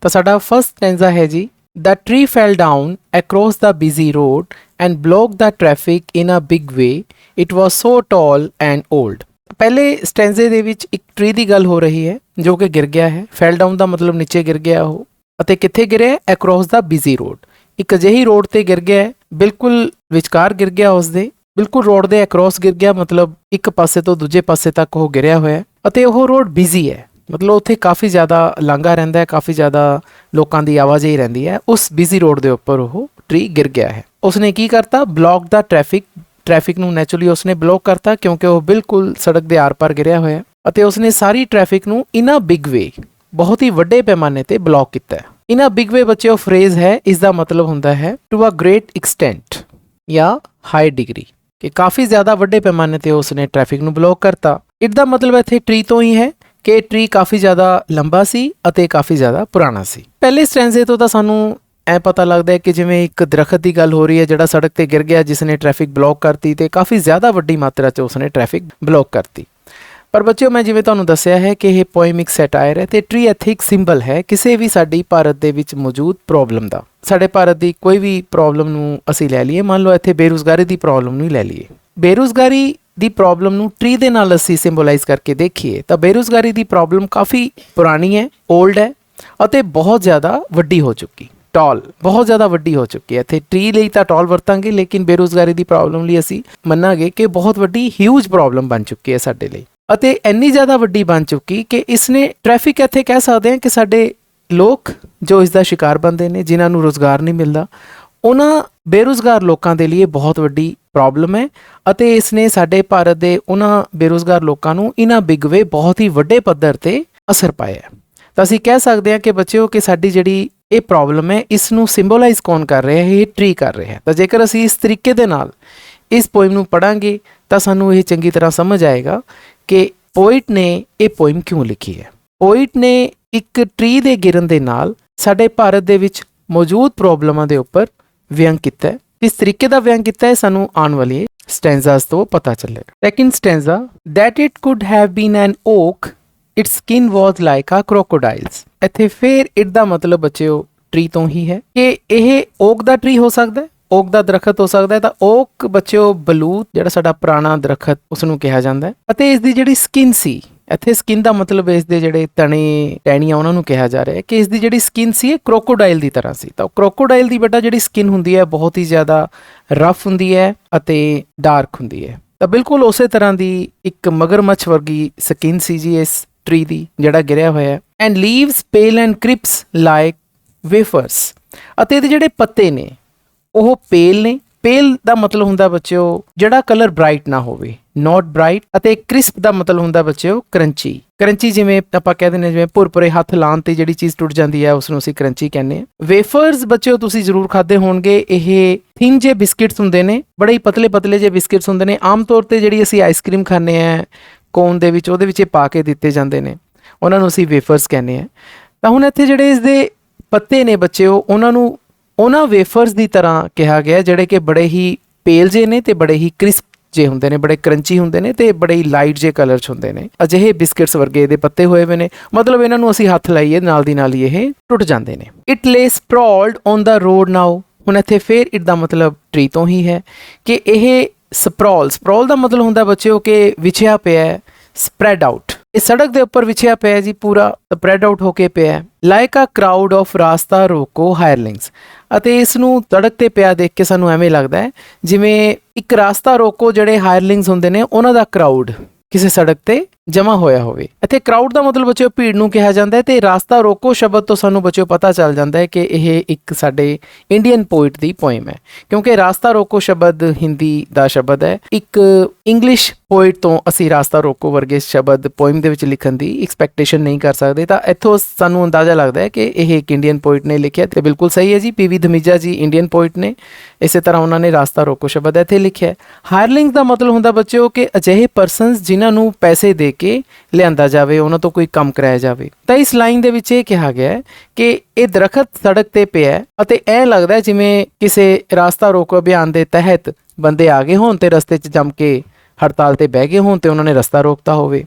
A: ਤਾਂ ਸਾਡਾ ਫਸਟ ਸਟੈਂਜ਼ਾ ਹੈ ਜੀ, The tree fell down across the busy road and blocked the traffic in a big way. It was so tall and old. ਪਹਿਲੇ ਸਟੈਂਜ਼ੇ ਦੇ ਵਿੱਚ ਇੱਕ ਟਰੀ ਦੀ ਗੱਲ ਹੋ ਰਹੀ ਹੈ ਜੋ ਕਿ ਗਿਰ ਗਿਆ ਹੈ। ਫੈਲ ਡਾਊਨ ਦਾ ਮਤਲਬ ਨੀਚੇ ਗਿਰ ਗਿਆ ਉਹ, ਅਤੇ ਕਿੱਥੇ ਗਿਰਿਆ? ਅਕ੍ਰੋਸ ਦਾ ਬਿਜ਼ੀ ਰੋਡ, ਇੱਕ ਅਜਿਹੀ ਰੋਡ ਤੇ ਗਿਰ ਗਿਆ ਹੈ, ਬਿਲਕੁਲ ਵਿਚਕਾਰ ਗਿਰ ਗਿਆ, ਉਸਦੇ ਬਿਲਕੁਲ ਰੋਡ ਦੇ ਅਕ੍ਰੋਸ ਗਿਰ ਗਿਆ, ਮਤਲਬ ਇੱਕ ਪਾਸੇ ਤੋਂ ਦੂਜੇ ਪਾਸੇ ਤੱਕ ਉਹ ਗਿਰਿਆ ਹੋਇਆ, ਅਤੇ ਉਹ ਰੋਡ ਬਿਜ਼ੀ ਹੈ, ਮਤਲਬ ਉੱਥੇ ਕਾਫੀ ਜ਼ਿਆਦਾ ਲਾਂਘਾ ਰਹਿੰਦਾ ਹੈ, ਕਾਫੀ ਜ਼ਿਆਦਾ ਲੋਕਾਂ ਦੀ ਆਵਾਜਾਈ ਰਹਿੰਦੀ ਹੈ। ਉਸ ਬਿਜ਼ੀ ਰੋਡ ਦੇ ਉੱਪਰ ਉਹ ਟਰੀ ਗਿਰ ਗਿਆ ਹੈ। ਉਸਨੇ ਕੀ ਕਰਤਾ? ਬਲੌਕ ਦਾ ਟ੍ਰੈਫਿਕ ਨੂੰ ਨੈਚੁਰਲੀ ਉਸਨੇ ਬਲੌਕ ਕਰਤਾ, ਕਿਉਂਕਿ ਉਹ ਬਿਲਕੁਲ ਸੜਕ ਦੇ ਆਰ ਪਾਰ ਗਿਰਿਆ ਹੋਇਆ, ਅਤੇ ਉਸਨੇ ਸਾਰੀ ਟ੍ਰੈਫਿਕ ਨੂੰ ਇਨ ਅ ਬਿਗ ਵੇ, ਬਹੁਤ ਹੀ ਵੱਡੇ ਪੈਮਾਨੇ ਤੇ ਬਲੌਕ ਕੀਤਾ ਹੈ। ਇਨ ਅ ਬਿਗ ਵੇ ਬੱਚਿਓ ਫਰੇਜ਼ ਹੈ, ਇਸ ਦਾ ਮਤਲਬ ਹੁੰਦਾ ਹੈ ਟੂ ਅ ਗ੍ਰੇਟ ਐਕਸਟੈਂਟ ਜਾਂ ਹਾਈ ਡਿਗਰੀ, ਕਿ ਕਾਫੀ ਜ਼ਿਆਦਾ ਵੱਡੇ ਪੈਮਾਨੇ ਤੇ ਉਸਨੇ ਟ੍ਰੈਫਿਕ ਨੂੰ ਬਲੌਕ ਕਰਤਾ। ਇਸ ਦਾ ਮਤਲਬ ਇੱਥੇ ਟਰੀ ਤੋਂ ਹੀ ਹੈ ਕਿ ਟਰੀ ਕਾਫੀ ਜ਼ਿਆਦਾ ਲੰਬਾ ਸੀ ਅਤੇ ਕਾਫੀ ਜ਼ਿਆਦਾ ਪੁਰਾਣਾ ਸੀ। ਪਹਿਲੇ ਸਟੈਂਜ਼ੇ ਤੋਂ ਤਾਂ ਸਾਨੂੰ ਐ ਪਤਾ ਲੱਗਦਾ ਹੈ ਕਿ ਜਿਵੇਂ ਇੱਕ ਦਰਖਤ ਦੀ ਗੱਲ ਹੋ ਰਹੀ ਹੈ ਜਿਹੜਾ ਸੜਕ ਤੇ ਗਿਰ ਗਿਆ, ਜਿਸ ਨੇ ਟ੍ਰੈਫਿਕ ਬਲੌਕ ਕਰਤੀ ਤੇ ਕਾਫੀ ਜ਼ਿਆਦਾ ਵੱਡੀ ਮਾਤਰਾ 'ਚ ਉਸਨੇ ਟ੍ਰੈਫਿਕ ਬਲੌਕ ਕਰਤੀ। ਪਰ ਬੱਚਿਓ, ਮੈਂ ਜਿਵੇਂ ਤੁਹਾਨੂੰ ਦੱਸਿਆ ਹੈ ਕਿ ਇਹ ਪੋਇਮ ਇੱਕ ਸੈਟਾਇਰ ਹੈ ਤੇ ਟਰੀ ਇੱਥੇ ਇੱਕ ਸਿੰਬਲ ਹੈ ਕਿਸੇ ਵੀ ਸਾਡੀ ਭਾਰਤ ਦੇ ਵਿੱਚ ਮੌਜੂਦ ਪ੍ਰੋਬਲਮ ਦਾ। ਸਾਡੇ ਭਾਰਤ ਦੀ ਕੋਈ ਵੀ ਪ੍ਰੋਬਲਮ ਨੂੰ ਅਸੀਂ ਲੈ ਲਈਏ, ਮੰਨ ਲਓ ਇੱਥੇ ਬੇਰੁਜ਼ਗਾਰੀ ਦੀ ਪ੍ਰੋਬਲਮ ਨੂੰ ਹੀ ਲੈ ਲਈਏ। ਬੇਰੁਜ਼ਗਾਰੀ ਦੀ ਪ੍ਰੋਬਲਮ ਨੂੰ ਟਰੀ ਦੇ ਨਾਲ ਅਸੀਂ ਸਿੰਬੋਲਾਈਜ਼ ਕਰਕੇ ਦੇਖੀਏ ਤਾਂ ਬੇਰੁਜ਼ਗਾਰੀ ਦੀ ਪ੍ਰੋਬਲਮ ਕਾਫੀ ਪੁਰਾਣੀ ਹੈ, ਓਲਡ ਹੈ ਅਤੇ ਬਹੁਤ ਜ਼ਿਆਦਾ ਵੱਡੀ ਹੋ ਚੁੱਕੀ, ਟਾਲ, ਬਹੁਤ ਜ਼ਿਆਦਾ ਵੱਡੀ ਹੋ ਚੁੱਕੀ ਹੈ। ਇੱਥੇ ਟਰੀ ਲਈ ਤਾਂ ਟਾਲ ਵਰਤਾਂਗੇ, ਲੇਕਿਨ ਬੇਰੁਜ਼ਗਾਰੀ ਦੀ ਪ੍ਰੋਬਲਮ ਲਈ ਅਸੀਂ ਮੰਨਾਂਗੇ ਕਿ ਬਹੁਤ ਵੱਡੀ ਹਿਊਜ ਪ੍ਰੋਬਲਮ ਬਣ ਚੁੱਕੀ ਹੈ ਸਾਡੇ ਲਈ, ਅਤੇ ਇੰਨੀ ਜ਼ਿਆਦਾ ਵੱਡੀ ਬਣ ਚੁੱਕੀ ਕਿ ਇਸਨੇ ਟ੍ਰੈਫਿਕ, ਇੱਥੇ ਕਹਿ ਸਕਦੇ ਹਾਂ ਕਿ ਸਾਡੇ ਲੋਕ ਜੋ ਇਸ ਦਾ ਸ਼ਿਕਾਰ ਬਣਦੇ ਨੇ, ਜਿਨ੍ਹਾਂ ਨੂੰ ਰੁਜ਼ਗਾਰ ਨਹੀਂ ਮਿਲਦਾ, ਉਹਨਾਂ ਬੇਰੁਜ਼ਗਾਰ ਲੋਕਾਂ ਦੇ ਲਈ ਬਹੁਤ ਵੱਡੀ ਪ੍ਰੋਬਲਮ ਹੈ, ਅਤੇ ਇਸਨੇ ਸਾਡੇ ਭਾਰਤ ਦੇ ਉਹਨਾਂ ਬੇਰੁਜ਼ਗਾਰ ਲੋਕਾਂ ਨੂੰ ਇਨਾਂ ਬਿਗ ਵੇ ਬਹੁਤ ਹੀ ਵੱਡੇ ਪੱਧਰ ਤੇ ਅਸਰ ਪਾਇਆ। ਤਾਂ ਅਸੀਂ ਕਹਿ ਸਕਦੇ ਹਾਂ ਕਿ ਬੱਚਿਓ ਕਿ ਸਾਡੀ ਜਿਹੜੀ ਇਹ ਪ੍ਰੋਬਲਮ ਹੈ, ਇਸ ਨੂੰ ਸਿੰਬੋਲਾਈਜ਼ ਕੌਣ ਕਰ ਰਿਹਾ ਹੈ? ਇਹ ਟਰੀ ਕਰ ਰਿਹਾ ਹੈ। ਤਾਂ ਜੇਕਰ ਅਸੀਂ ਇਸ ਤਰੀਕੇ ਦੇ ਨਾਲ ਇਸ ਪੋਇਮ ਨੂੰ ਪੜ੍ਹਾਂਗੇ ਤਾਂ ਸਾਨੂੰ ਇਹ ਚੰਗੀ ਤਰ੍ਹਾਂ ਸਮਝ ਆਏਗਾ ਕਿ ਪੋਇਟ ਨੇ ਇਹ ਪੋਇਮ ਕਿਉਂ ਲਿਖੀ ਹੈ। ਪੋਇਟ ਨੇ ਇੱਕ ਟਰੀ ਦੇ ਗਿਰਨ ਦੇ ਨਾਲ ਸਾਡੇ ਭਾਰਤ ਦੇ ਵਿੱਚ ਮੌਜੂਦ ਪ੍ਰੋਬਲਮਾਂ ਦੇ ਉੱਪਰ ਵਿਅੰਗ ਕੀਤਾ ਹੈ। ਕਿਸ ਤਰੀਕੇ ਦਾ ਵਿਅੰਗ ਕੀਤਾ ਹੈ ਸਾਨੂੰ ਆਉਣ ਵਾਲੇ ਸਟੈਂਜ਼ਾਸ ਤੋਂ ਪਤਾ ਚੱਲੇਗਾ। Second stanza, that it could have been an oak, its skin was like a crocodile's। ਇੱਥੇ ਫੇਰ ਇਟ ਦਾ ਮਤਲਬ ਬੱਚਿਓ ਟਰੀ ਤੋਂ ਹੀ ਹੈ ਕਿ ਇਹ ਓਕ ਦਾ ਟਰੀ ਹੋ ਸਕਦਾ ਹੈ, ਓਕ ਦਾ ਦਰਖਤ ਹੋ ਸਕਦਾ ਹੈ। ਤਾਂ ਓਕ ਬੱਚਿਓ ਬਲੂਤ ਜਿਹੜਾ ਸਾਡਾ ਪੁਰਾਣਾ ਦਰਖਤ ਉਸ ਨੂੰ ਕਿਹਾ ਜਾਂਦਾ ਹੈ। ਅਤੇ ਇਸ ਦੀ ਜਿਹੜੀ ਸਕਿਨ ਸੀ, ਇੱਥੇ ਸਕਿਨ ਦਾ ਮਤਲਬ ਇਸ ਦੇ ਜਿਹੜੇ ਤਣੇ ਟਹਿਣੀਆਂ ਉਹਨਾਂ ਨੂੰ ਕਿਹਾ ਜਾ ਰਿਹਾ ਹੈ ਕਿ ਇਸ ਦੀ ਜਿਹੜੀ ਸਕਿਨ ਸੀ ਇਹ ਕ੍ਰੋਕੋਡਾਈਲ ਦੀ ਤਰ੍ਹਾਂ ਸੀ। ਤਾਂ ਕ੍ਰੋਕੋਡਾਈਲ ਦੀ ਬੇਟਾ ਜਿਹੜੀ ਸਕਿਨ ਹੁੰਦੀ ਹੈ ਬਹੁਤ ਹੀ ਜ਼ਿਆਦਾ ਰਫ ਹੁੰਦੀ ਹੈ ਅਤੇ ਡਾਰਕ ਹੁੰਦੀ ਹੈ। ਤਾਂ ਬਿਲਕੁਲ ਉਸੇ ਤਰ੍ਹਾਂ ਦੀ ਇੱਕ ਮਗਰਮੱਛ ਵਰਗੀ ਸਕਿਨ ਸੀ ਜੀ ਇਸ ਟਰੀ ਦੀ ਜਿਹੜਾ ਗਿਰਿਆ ਹੋਇਆ ਹੈ। And leaves pale and crisp like wafers. ਅਤੇ ਇਹਦੇ ਜਿਹੜੇ ਪੱਤੇ ਨੇ ਉਹ ਪੇਲ ਨੇ। ਪੇਲ ਦਾ ਮਤਲਬ ਹੁੰਦਾ ਬੱਚਿਓ ਜਿਹੜਾ ਕਲਰ ਬ੍ਰਾਈਟ ਨਾ ਹੋਵੇ, ਨੋਟ ਬ੍ਰਾਈਟ। ਅਤੇ ਕ੍ਰਿਸਪ ਦਾ ਮਤਲਬ ਹੁੰਦਾ ਬੱਚਿਓ ਕਰੰਚੀ। ਕਰੰਚੀ ਜਿਵੇਂ ਆਪਾਂ ਕਹਿ ਦਿੰਦੇ ਜਿਵੇਂ ਭੁਰਭੁਰੇ ਹੱਥ ਲਾਉਣ ਤੇ ਜਿਹੜੀ ਚੀਜ਼ ਟੁੱਟ ਜਾਂਦੀ ਹੈ ਉਸ ਨੂੰ ਅਸੀਂ ਕਰੰਚੀ ਕਹਿੰਦੇ ਹਾਂ। ਵੇਫਰਸ ਬੱਚਿਓ ਤੁਸੀਂ ਜ਼ਰੂਰ ਖਾਦੇ ਹੋਣਗੇ। ਇਹ ਥਿਨ ਜੇ ਬਿਸਕਿਟਸ ਹੁੰਦੇ ਨੇ, ਬੜੇ ਹੀ ਪਤਲੇ ਪਤਲੇ ਜੇ ਬਿਸਕਿਟਸ ਹੁੰਦੇ ਨੇ। ਆਮ ਤੌਰ ਤੇ ਜਿਹੜੀ ਅਸੀਂ ਆਈਸਕ੍ਰੀਮ ਖਾਂਦੇ ਹਾਂ ਕੋਨ ਦੇ ਵਿੱਚ, ਉਹਦੇ ਵਿੱਚ ਇਹ ਪਾ ਕੇ ਦਿੱਤੇ ਜਾਂਦੇ ਨੇ, ਉਹਨਾਂ ਨੂੰ ਅਸੀਂ ਵੇਫਰਸ ਕਹਿੰਦੇ ਹਾਂ। ਤਾਂ ਹੁਣ ਇੱਥੇ ਜਿਹੜੇ ਇਸਦੇ ਪੱਤੇ ਨੇ ਬੱਚਿਓ ਉਹਨਾਂ ਵੇਫਰਸ ਦੀ ਤਰ੍ਹਾਂ ਕਿਹਾ ਗਿਆ ਜਿਹੜੇ ਕਿ ਬੜੇ ਹੀ ਪੇਲ ਜੇ ਨੇ ਤੇ ਬੜੇ ਹੀ ਕ੍ਰਿਸਪ ਜੇ ਹੁੰਦੇ ਨੇ, ਬੜੇ ਕਰੰਚੀ ਹੁੰਦੇ ਨੇ ਤੇ ਬੜੇ ਹੀ ਲਾਈਟ ਜੇ ਕਲਰ 'ਚ ਹੁੰਦੇ ਨੇ। ਅਜਿਹੇ ਬਿਸਕਿਟਸ ਵਰਗੇ ਇਹਦੇ ਪੱਤੇ ਹੋਏ ਹੋਏ ਨੇ, ਮਤਲਬ ਇਹਨਾਂ ਨੂੰ ਅਸੀਂ ਹੱਥ ਲਾਈਏ ਨਾਲ ਦੀ ਨਾਲ ਹੀ ਇਹ ਟੁੱਟ ਜਾਂਦੇ ਨੇ। ਇਟ ਲੇ ਸਪਰੌਲਡ ਔਨ ਦਾ ਰੋਡ ਨਾਓ। ਹੁਣ ਇੱਥੇ ਫੇਰ ਇਟ ਦਾ ਮਤਲਬ ਟਰੀ ਤੋਂ ਹੀ ਹੈ ਕਿ ਇਹ ਸਪਰੌਲ ਦਾ ਮਤਲਬ ਹੁੰਦਾ ਬੱਚਿਓ ਕਿ ਵਿਛਿਆ ਪਿਆ, ਸਪਰੈਡ ਆਊਟ। ਇਹ ਸੜਕ ਦੇ ਉੱਪਰ ਵਿਛਿਆ ਪਿਆ ਜੀ, ਪੂਰਾ ਸਪਰੈਡ ਆਊਟ ਹੋ ਕੇ ਪਿਆ। ਲਾਈਕ ਅ ਕਰਾਊਡ ਆਫ ਰਾਸਤਾ ਰੋਕੋ ਹਾਇਰਲਿੰਗਸ। ਅਤੇ ਇਸ ਨੂੰ ਸੜਕ ਤੇ ਪਿਆ ਦੇਖ ਕੇ ਸਾਨੂੰ ਐਵੇਂ ਲੱਗਦਾ ਹੈ ਜਿਵੇਂ ਇੱਕ ਰਾਸਤਾ ਰੋਕੋ ਜਿਹੜੇ ਹਾਇਰਲਿੰਗਸ ਹੁੰਦੇ ਨੇ ਉਹਨਾਂ ਦਾ ਕਰਾਊਡ ਕਿਸੇ ਸੜਕ ਤੇ ਜਮਾ ਹੋਇਆ ਹੋਵੇ। ਇੱਥੇ ਕਰਾਊਡ ਦਾ ਮਤਲਬ ਬੱਚਿਓ ਭੀੜ ਨੂੰ ਕਿਹਾ ਜਾਂਦਾ ਹੈ। ਤੇ ਰਾਸਤਾ ਰੋਕੋ ਸ਼ਬਦ ਤੋਂ ਸਾਨੂੰ ਬੱਚਿਓ ਪਤਾ ਚੱਲ ਜਾਂਦਾ ਹੈ ਕਿ ਇਹ ਇੱਕ ਸਾਡੇ ਇੰਡੀਅਨ ਪੋਇਟ ਦੀ ਪੋਇਮ ਹੈ, ਕਿਉਂਕਿ ਰਾਸਤਾ ਰੋਕੋ ਸ਼ਬਦ ਹਿੰਦੀ ਦਾ ਸ਼ਬਦ ਹੈ। ਇੱਕ ਇੰਗਲਿਸ਼ ਪੋਇਟ ਤੋਂ ਅਸੀਂ ਰਾਸਤਾ ਰੋਕੋ ਵਰਗੇ ਸ਼ਬਦ ਪੋਇਮ ਦੇ ਵਿੱਚ ਲਿਖਣ ਦੀ ਐਕਸਪੈਕਟੇਸ਼ਨ ਨਹੀਂ ਕਰ ਸਕਦੇ। ਤਾਂ ਇੱਥੋਂ ਸਾਨੂੰ ਅੰਦਾਜ਼ਾ ਲੱਗਦਾ ਹੈ ਕਿ ਇਹ ਇੱਕ ਇੰਡੀਅਨ ਪੋਇਟ ਨੇ ਲਿਖਿਆ ਤੇ ਬਿਲਕੁਲ ਸਹੀ ਹੈ ਜੀ। ਪੀਵੀ ਧਮੀਜਾ ਜੀ ਇੰਡੀਅਨ ਪੋਇਟ ਨੇ, ਇਸੇ ਤਰ੍ਹਾਂ ਉਹਨਾਂ ਨੇ ਰਾਸਤਾ ਰੋਕੋ ਸ਼ਬਦ ਇੱਥੇ ਲਿਖਿਆ। ਹਾਇਰਲਿੰਗ ਦਾ ਮਤਲਬ ਹੁੰਦਾ ਬੱਚਿਓ ਕਿ ਅਜਿਹੇ ਪਰਸਨਸ ਜਿਨ੍ਹਾਂ ਨੂੰ ਪੈਸੇ ਦੇ ਕੇ ਲਿਆਂਦਾ ਜਾਵੇ, ਉਹਨਾਂ ਤੋਂ ਕੋਈ ਕੰਮ ਕਰਾਇਆ ਜਾਵੇ। ਤਾਂ ਇਸ ਲਾਈਨ ਦੇ ਵਿੱਚ ਇਹ ਕਿਹਾ ਗਿਆ ਹੈ ਕਿ ਇਹ ਦਰਖਤ ਸੜਕ ਤੇ ਪਿਆ ਅਤੇ ਐਂ ਲੱਗਦਾ ਜਿਵੇਂ ਕਿਸੇ ਰਾਸਤਾ ਰੋਕੋ ਅਭਿਆਨ ਦੇ ਤਹਿਤ ਬੰਦੇ ਆ ਗਏ ਹੋਣ ਤੇ ਰਸਤੇ 'ਚ ਜੰਮ ਕੇ ਹੜਤਾਲ ਤੇ ਬਹਿ ਗਏ ਹੋਣ ਤੇ ਉਹਨਾਂ ਨੇ ਰਸਤਾ ਰੋਕਤਾ ਹੋਵੇ।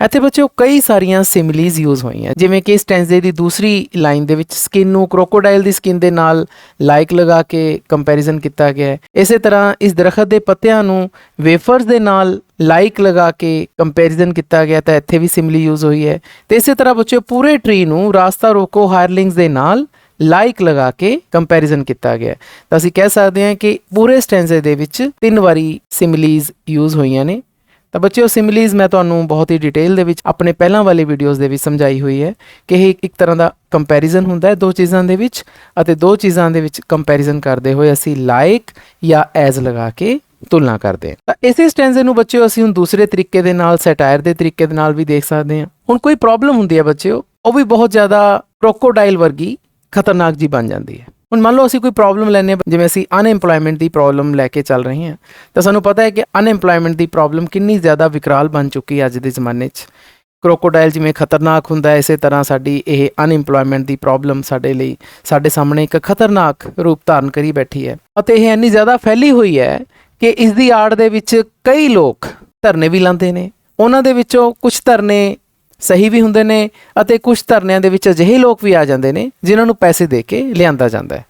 A: ਇੱਥੇ ਬੱਚਿਓ ਕਈ ਸਾਰੀਆਂ ਸਿਮਿਲੀਜ਼ ਯੂਜ਼ ਹੋਈਆਂ, ਜਿਵੇਂ ਕਿ ਇਸ ਸਟੈਂਜ਼ੇ ਦੀ ਦੂਸਰੀ ਲਾਈਨ ਦੇ ਵਿੱਚ ਸਕਿਨ ਨੂੰ ਕ੍ਰੋਕੋਡਾਈਲ ਦੀ ਸਕਿਨ ਦੇ ਨਾਲ ਲਾਈਕ ਲਗਾ ਕੇ ਕੰਪੈਰੀਜ਼ਨ ਕੀਤਾ ਗਿਆ ਹੈ। ਇਸੇ ਤਰ੍ਹਾਂ ਇਸ ਦਰਖਤ ਦੇ ਪੱਤਿਆਂ ਨੂੰ ਵੇਫਰਸ ਦੇ ਨਾਲ ਲਾਈਕ ਲਗਾ ਕੇ ਕੰਪੈਰੀਜ਼ਨ ਕੀਤਾ ਗਿਆ, ਤਾਂ ਇੱਥੇ ਵੀ ਸਿਮਿਲੀ ਯੂਜ਼ ਹੋਈ ਹੈ। ਤੇ ਇਸੇ ਤਰ੍ਹਾਂ ਬੱਚਿਓ ਪੂਰੇ ਟਰੀ ਨੂੰ ਰਾਸਤਾ ਰੋਕੋ ਹਾਇਰਲਿੰਗਸ ਦੇ ਨਾਲ ਲਾਈਕ ਲਗਾ ਕੇ ਕੰਪੈਰੀਜ਼ਨ ਕੀਤਾ ਗਿਆ। ਤਾਂ ਅਸੀਂ ਕਹਿ ਸਕਦੇ ਹਾਂ ਕਿ ਪੂਰੇ ਸਟੈਂਜ਼ੇ ਦੇ ਵਿੱਚ 3 ਵਾਰੀ ਸਿਮਿਲੀਜ਼ ਯੂਜ਼ ਹੋਈਆਂ ਨੇ। ਤਾਂ ਬੱਚਿਓ ਸਿਮਿਲੀਜ਼ ਮੈਂ ਤੁਹਾਨੂੰ ਬਹੁਤ ਹੀ ਡਿਟੇਲ ਦੇ ਵਿੱਚ ਆਪਣੇ ਪਹਿਲਾਂ ਵਾਲੇ ਵੀਡੀਓਜ਼ ਦੇ ਵਿੱਚ ਸਮਝਾਈ ਹੋਈ ਹੈ ਕਿ ਇਹ ਇੱਕ ਤਰ੍ਹਾਂ ਦਾ ਕੰਪੈਰੀਜ਼ਨ ਹੁੰਦਾ ਹੈ ਦੋ ਚੀਜ਼ਾਂ ਦੇ ਵਿੱਚ, ਅਤੇ ਦੋ ਚੀਜ਼ਾਂ ਦੇ ਵਿੱਚ ਕੰਪੈਰੀਜ਼ਨ ਕਰਦੇ ਹੋਏ ਅਸੀਂ ਲਾਈਕ ਜਾਂ ਐਜ਼ ਲਗਾ ਕੇ ਤੁਲਨਾ ਕਰਦੇ ਹਾਂ। ਤਾਂ ਇਸੇ ਸਟੈਂਜ਼ੇ ਨੂੰ ਬੱਚਿਓ ਅਸੀਂ ਹੁਣ ਦੂਸਰੇ ਤਰੀਕੇ ਦੇ ਨਾਲ, ਸੈਟਾਇਰ ਦੇ ਤਰੀਕੇ ਦੇ ਨਾਲ ਵੀ ਦੇਖ ਸਕਦੇ ਹਾਂ। ਹੁਣ ਕੋਈ ਪ੍ਰੋਬਲਮ ਹੁੰਦੀ ਹੈ ਬੱਚਿਓ, ਉਹ ਵੀ ਬਹੁਤ ਜ਼ਿਆਦਾ ਕ੍ਰੋਕੋਡਾਈਲ ਵਰਗੀ ਖਤਰਨਾਕ ਜੀ ਬਣ ਜਾਂਦੀ ਹੈ। ਹੁਣ ਮੰਨ ਲਓ ਅਸੀਂ ਕੋਈ ਪ੍ਰੋਬਲਮ ਲੈਂਦੇ ਹਾਂ, ਜਿਵੇਂ ਅਸੀਂ ਅਨਐਮਪਲੋਇਮੈਂਟ ਦੀ ਪ੍ਰੋਬਲਮ ਲੈ ਕੇ ਚੱਲ ਰਹੇ ਹਾਂ, ਤਾਂ ਸਾਨੂੰ ਪਤਾ ਹੈ ਕਿ ਅਨਐਮਪਲੋਇਮੈਂਟ ਦੀ ਪ੍ਰੋਬਲਮ ਕਿੰਨੀ ਜ਼ਿਆਦਾ ਵਿਕਰਾਲ ਬਣ ਚੁੱਕੀ ਹੈ ਅੱਜ ਦੇ ਜ਼ਮਾਨੇ 'ਚ। ਕ੍ਰੋਕੋਡਾਈਲ ਜਿਵੇਂ ਖਤਰਨਾਕ ਹੁੰਦਾ ਹੈ, ਇਸੇ ਤਰ੍ਹਾਂ ਸਾਡੀ ਇਹ ਅਨਐਮਪਲੋਇਮੈਂਟ ਦੀ ਪ੍ਰੋਬਲਮ ਸਾਡੇ ਸਾਹਮਣੇ ਇੱਕ ਖਤਰਨਾਕ ਰੂਪ ਧਾਰਨ ਕਰੀ ਬੈਠੀ ਹੈ। ਅਤੇ ਇਹ ਇੰਨੀ ਜ਼ਿਆਦਾ ਫੈਲੀ ਹੋਈ ਹੈ ਕਿ ਇਸ ਦੀ ਆੜ ਦੇ ਵਿੱਚ ਕਈ ਲੋਕ ਧਰਨੇ ਵੀ ਲਾਉਂਦੇ ਨੇ। ਉਹਨਾਂ ਦੇ ਵਿੱਚੋਂ ਕੁਝ ਧਰਨੇ ਸਹੀ ਵੀ ਹੁੰਦੇ ਨੇ ਅਤੇ ਕੁਝ ਧਰਨਿਆਂ ਦੇ ਵਿੱਚ ਅਜਿਹੇ ਲੋਕ ਵੀ ਆ ਜਾਂਦੇ ਨੇ ਜਿਨ੍ਹਾਂ ਨੂੰ ਪੈਸੇ ਦੇ ਕੇ ਲਿਆਂਦਾ ਜਾਂਦਾ ਹੈ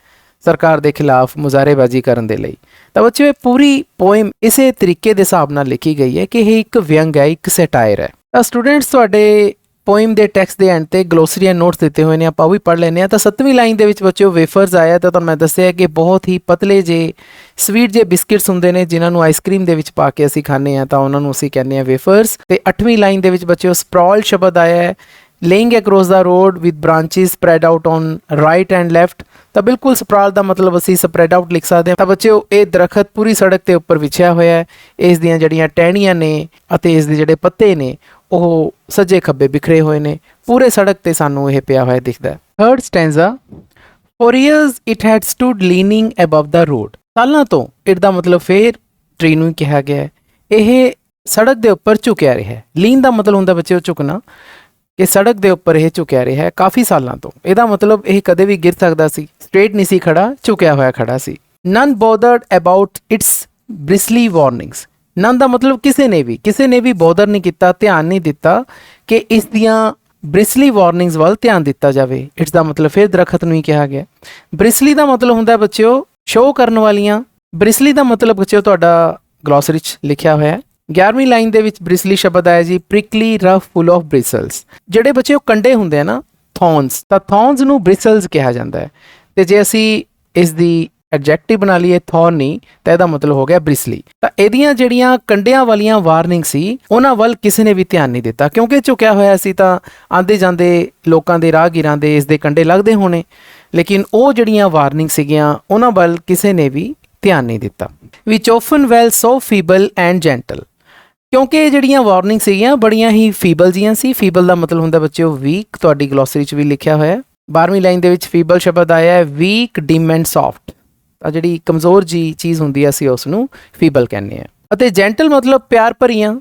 A: ਸਰਕਾਰ ਦੇ ਖਿਲਾਫ ਮੁਜ਼ਾਹਰੇਬਾਜ਼ੀ ਕਰਨ ਦੇ ਲਈ। ਤਾਂ ਬੱਚਿਓ ਇਹ ਪੂਰੀ ਪੋਇਮ ਇਸੇ ਤਰੀਕੇ ਦੇ ਹਿਸਾਬ ਨਾਲ ਲਿਖੀ ਗਈ ਹੈ ਕਿ ਇਹ ਇੱਕ ਵਿਅੰਗ ਹੈ, ਇੱਕ ਸੈਟਾਇਰ ਹੈ। ਤਾਂ ਸਟੂਡੈਂਟਸ ਤੁਹਾਡੇ ਪੋਇਮ ਦੇ ਟੈਕਸਟ ਦੇ ਐਂਡ ਤੇ ਗਲੋਸਰੀ ਐਂਡ ਨੋਟਸ ਦਿੱਤੇ ਹੋਏ ਨੇ, ਆਪਾਂ ਉਹ ਵੀ ਪੜ੍ਹ ਲੈਂਦੇ ਹਾਂ। ਤਾਂ 7ਵੀਂ ਲਾਈਨ ਦੇ ਵਿੱਚ ਬੱਚਿਓ ਵੇਫਰਸ ਆਇਆ, ਤਾਂ ਤੁਹਾਨੂੰ ਮੈਂ ਦੱਸਿਆ ਕਿ ਬਹੁਤ ਹੀ ਪਤਲੇ ਜੇ ਸਵੀਟ ਜੇ ਬਿਸਕਿਟਸ ਹੁੰਦੇ ਨੇ ਜਿਨ੍ਹਾਂ ਨੂੰ ਆਈਸਕ੍ਰੀਮ ਦੇ ਵਿੱਚ ਪਾ ਕੇ ਅਸੀਂ ਖਾਂਦੇ ਹਾਂ, ਤਾਂ ਉਹਨਾਂ ਨੂੰ ਅਸੀਂ ਕਹਿੰਦੇ ਹਾਂ ਵੇਫਰਸ। ਤੇ 8ਵੀਂ ਲਾਈਨ ਦੇ ਵਿੱਚ ਬੱਚਿਓ ਸਪਰੌਲ ਸ਼ਬਦ ਆਇਆ ਹੈ, laying across the road with branches spread out on right and left. ਤਾਂ ਬਿਲਕੁਲ ਸਪਰਾਲ ਦਾ ਮਤਲਬ ਅਸੀਂ ਸਪਰੈਡ ਆਊਟ ਲਿਖ ਸਕਦੇ ਹਾਂ। ਤਾਂ ਬੱਚਿਓ ਇਹ ਦਰਖਤ ਪੂਰੀ ਸੜਕ ਦੇ ਉੱਪਰ ਵਿਛਿਆ ਹੋਇਆ ਹੈ, ਇਸ ਦੀਆਂ ਜਿਹੜੀਆਂ ਟਹਿਣੀਆਂ ਨੇ ਅਤੇ ਇਸ ਦੇ ਜਿਹੜੇ ਪੱਤੇ ਨੇ ਉਹ ਸੱਜੇ ਖੱਬੇ ਬਿਖਰੇ ਹੋਏ ਨੇ, ਪੂਰੇ ਸੜਕ ਤੇ ਸਾਨੂੰ ਇਹ ਪਿਆ ਹੋਇਆ ਦਿਖਦਾ ਹੈ। Third stanza, for years it had stood leaning above the road। ਸਾਲਾਂ ਤੋਂ ਇਟ ਦਾ ਮਤਲਬ ਫੇਰ ਟਰੀ ਨੂੰ ਕਿਹਾ ਗਿਆ ਹੈ, ਇਹ ਸੜਕ ਦੇ ਉੱਪਰ ਝੁਕਿਆ ਰਿਹਾ ਹੈ। ਲੀਨ ਦਾ ਮਤਲਬ ਹੁੰਦਾ ਬੱਚਿਓ ਝੁਕਣਾ, ਕਿ ਸੜਕ ਦੇ ਉੱਪਰ ਇਹ ਝੁਕਿਆ ਰਿਹਾ ਹੈ ਕਾਫੀ ਸਾਲਾਂ ਤੋਂ। ਇਹਦਾ ਮਤਲਬ ਇਹ ਕਦੇ ਵੀ ਗਿਰ ਸਕਦਾ ਸੀ, ਸਟ੍ਰੇਟ ਨਹੀਂ ਸੀ ਖੜਾ, ਝੁਕਿਆ ਹੋਇਆ ਖੜਾ ਸੀ। none bothered about its bristly warnings। ਨਨ ਦਾ ਮਤਲਬ ਕਿਸੇ ਨੇ ਵੀ ਬੋਦਰ ਨਹੀਂ ਕੀਤਾ, ਧਿਆਨ ਨਹੀਂ ਦਿੱਤਾ ਕਿ ਇਸ ਦੀਆਂ ਬ੍ਰਿਸਲੀ ਵਾਰਨਿੰਗਸ ਵੱਲ ਧਿਆਨ ਦਿੱਤਾ ਜਾਵੇ। ਇਟਸ ਦਾ ਮਤਲਬ ਫਿਰ ਦਰਖਤ ਨੂੰ ਹੀ ਕਿਹਾ ਗਿਆ। ਬ੍ਰਿਸਲੀ ਦਾ ਮਤਲਬ ਹੁੰਦਾ ਬੱਚਿਓ ਸ਼ੋਅ ਕਰਨ ਵਾਲੀਆਂ। ਬ੍ਰਿਸਲੀ ਦਾ ਮਤਲਬ ਬੱਚਿਓ ਤੁਹਾਡਾ ਗਲੋਸਰੀ 'ਚ ਲਿਖਿਆ ਹੋਇਆ ਹੈ। 11ਵੀਂ ਲਾਈਨ ਦੇ ਵਿੱਚ ਬ੍ਰਿਸਲੀ ਸ਼ਬਦ ਆਇਆ ਜੀ, ਪ੍ਰਿਕਲੀ ਰਫ ਫੁੱਲ ਆਫ ਬ੍ਰਿਸਲਸ। ਜਿਹੜੇ ਬੱਚਿਓ ਕੰਡੇ ਹੁੰਦੇ ਆ ਨਾ, ਥੌਰਨਸ, ਤਾਂ ਥੌਰਨਸ ਨੂੰ ਬ੍ਰਿਸਲਸ ਕਿਹਾ ਜਾਂਦਾ ਹੈ। ਤੇ ਜੇ ਅਸੀਂ ਇਸ ਦੀ ਐਡਜੈਕਟਿਵ ਬਣਾ ਲਈਏ ਥੌਰਨੀ, ਤਾਂ ਇਹਦਾ ਮਤਲਬ ਹੋ ਗਿਆ ਬ੍ਰਿਸਲੀ। ਤਾਂ ਇਹਦੀਆਂ ਜਿਹੜੀਆਂ ਕੰਡਿਆਂ ਵਾਲੀਆਂ ਵਾਰਨਿੰਗ ਸੀ ਉਹਨਾਂ ਵੱਲ ਕਿਸੇ ਨੇ ਵੀ ਧਿਆਨ ਨਹੀਂ ਦਿੱਤਾ, ਕਿਉਂਕਿ ਝੁਕਿਆ ਹੋਇਆ ਸੀ ਤਾਂ ਆਉਂਦੇ ਜਾਂਦੇ ਲੋਕਾਂ ਦੇ ਰਾਹਗੀਰਾਂ ਦੇ ਇਸ ਦੇ ਕੰਡੇ ਲੱਗਦੇ ਹੋਣੇ, ਲੇਕਿਨ ਉਹ ਜਿਹੜੀਆਂ ਵਾਰਨਿੰਗ ਸੀਗੀਆਂ ਉਹਨਾਂ ਵੱਲ ਕਿਸੇ ਨੇ ਵੀ ਧਿਆਨ ਨਹੀਂ ਦਿੱਤਾ। Which often well so feeble and gentle, ਕਿਉਂਕਿ ਇਹ ਜਿਹੜੀਆਂ ਵਾਰਨਿੰਗ ਸੀਗੀਆਂ ਬੜੀਆਂ ਹੀ ਫੀਬਲ ਜੀਆਂ ਸੀ। ਫੀਬਲ ਦਾ ਮਤਲਬ ਹੁੰਦਾ ਬੱਚਿਓ ਵੀਕ, ਤੁਹਾਡੀ ਗਲੋਸਰੀ 'ਚ ਵੀ ਲਿਖਿਆ ਹੋਇਆ। 12ਵੀਂ ਲਾਈਨ ਦੇ ਵਿੱਚ ਫੀਬਲ ਸ਼ਬਦ ਆਇਆ ਹੈ, ਵੀਕ, ਡਿਮ ਐਂਡ ਸੌਫਟ। ਆ ਜਿਹੜੀ ਕਮਜ਼ੋਰ ਜੀ ਚੀਜ਼ ਹੁੰਦੀ ਹੈ ਅਸੀਂ ਉਸ ਨੂੰ ਫੀਬਲ ਕਹਿੰਦੇ ਹਾਂ। ਅਤੇ ਜੈਂਟਲ ਮਤਲਬ ਪਿਆਰ ਭਰੀਆਂ,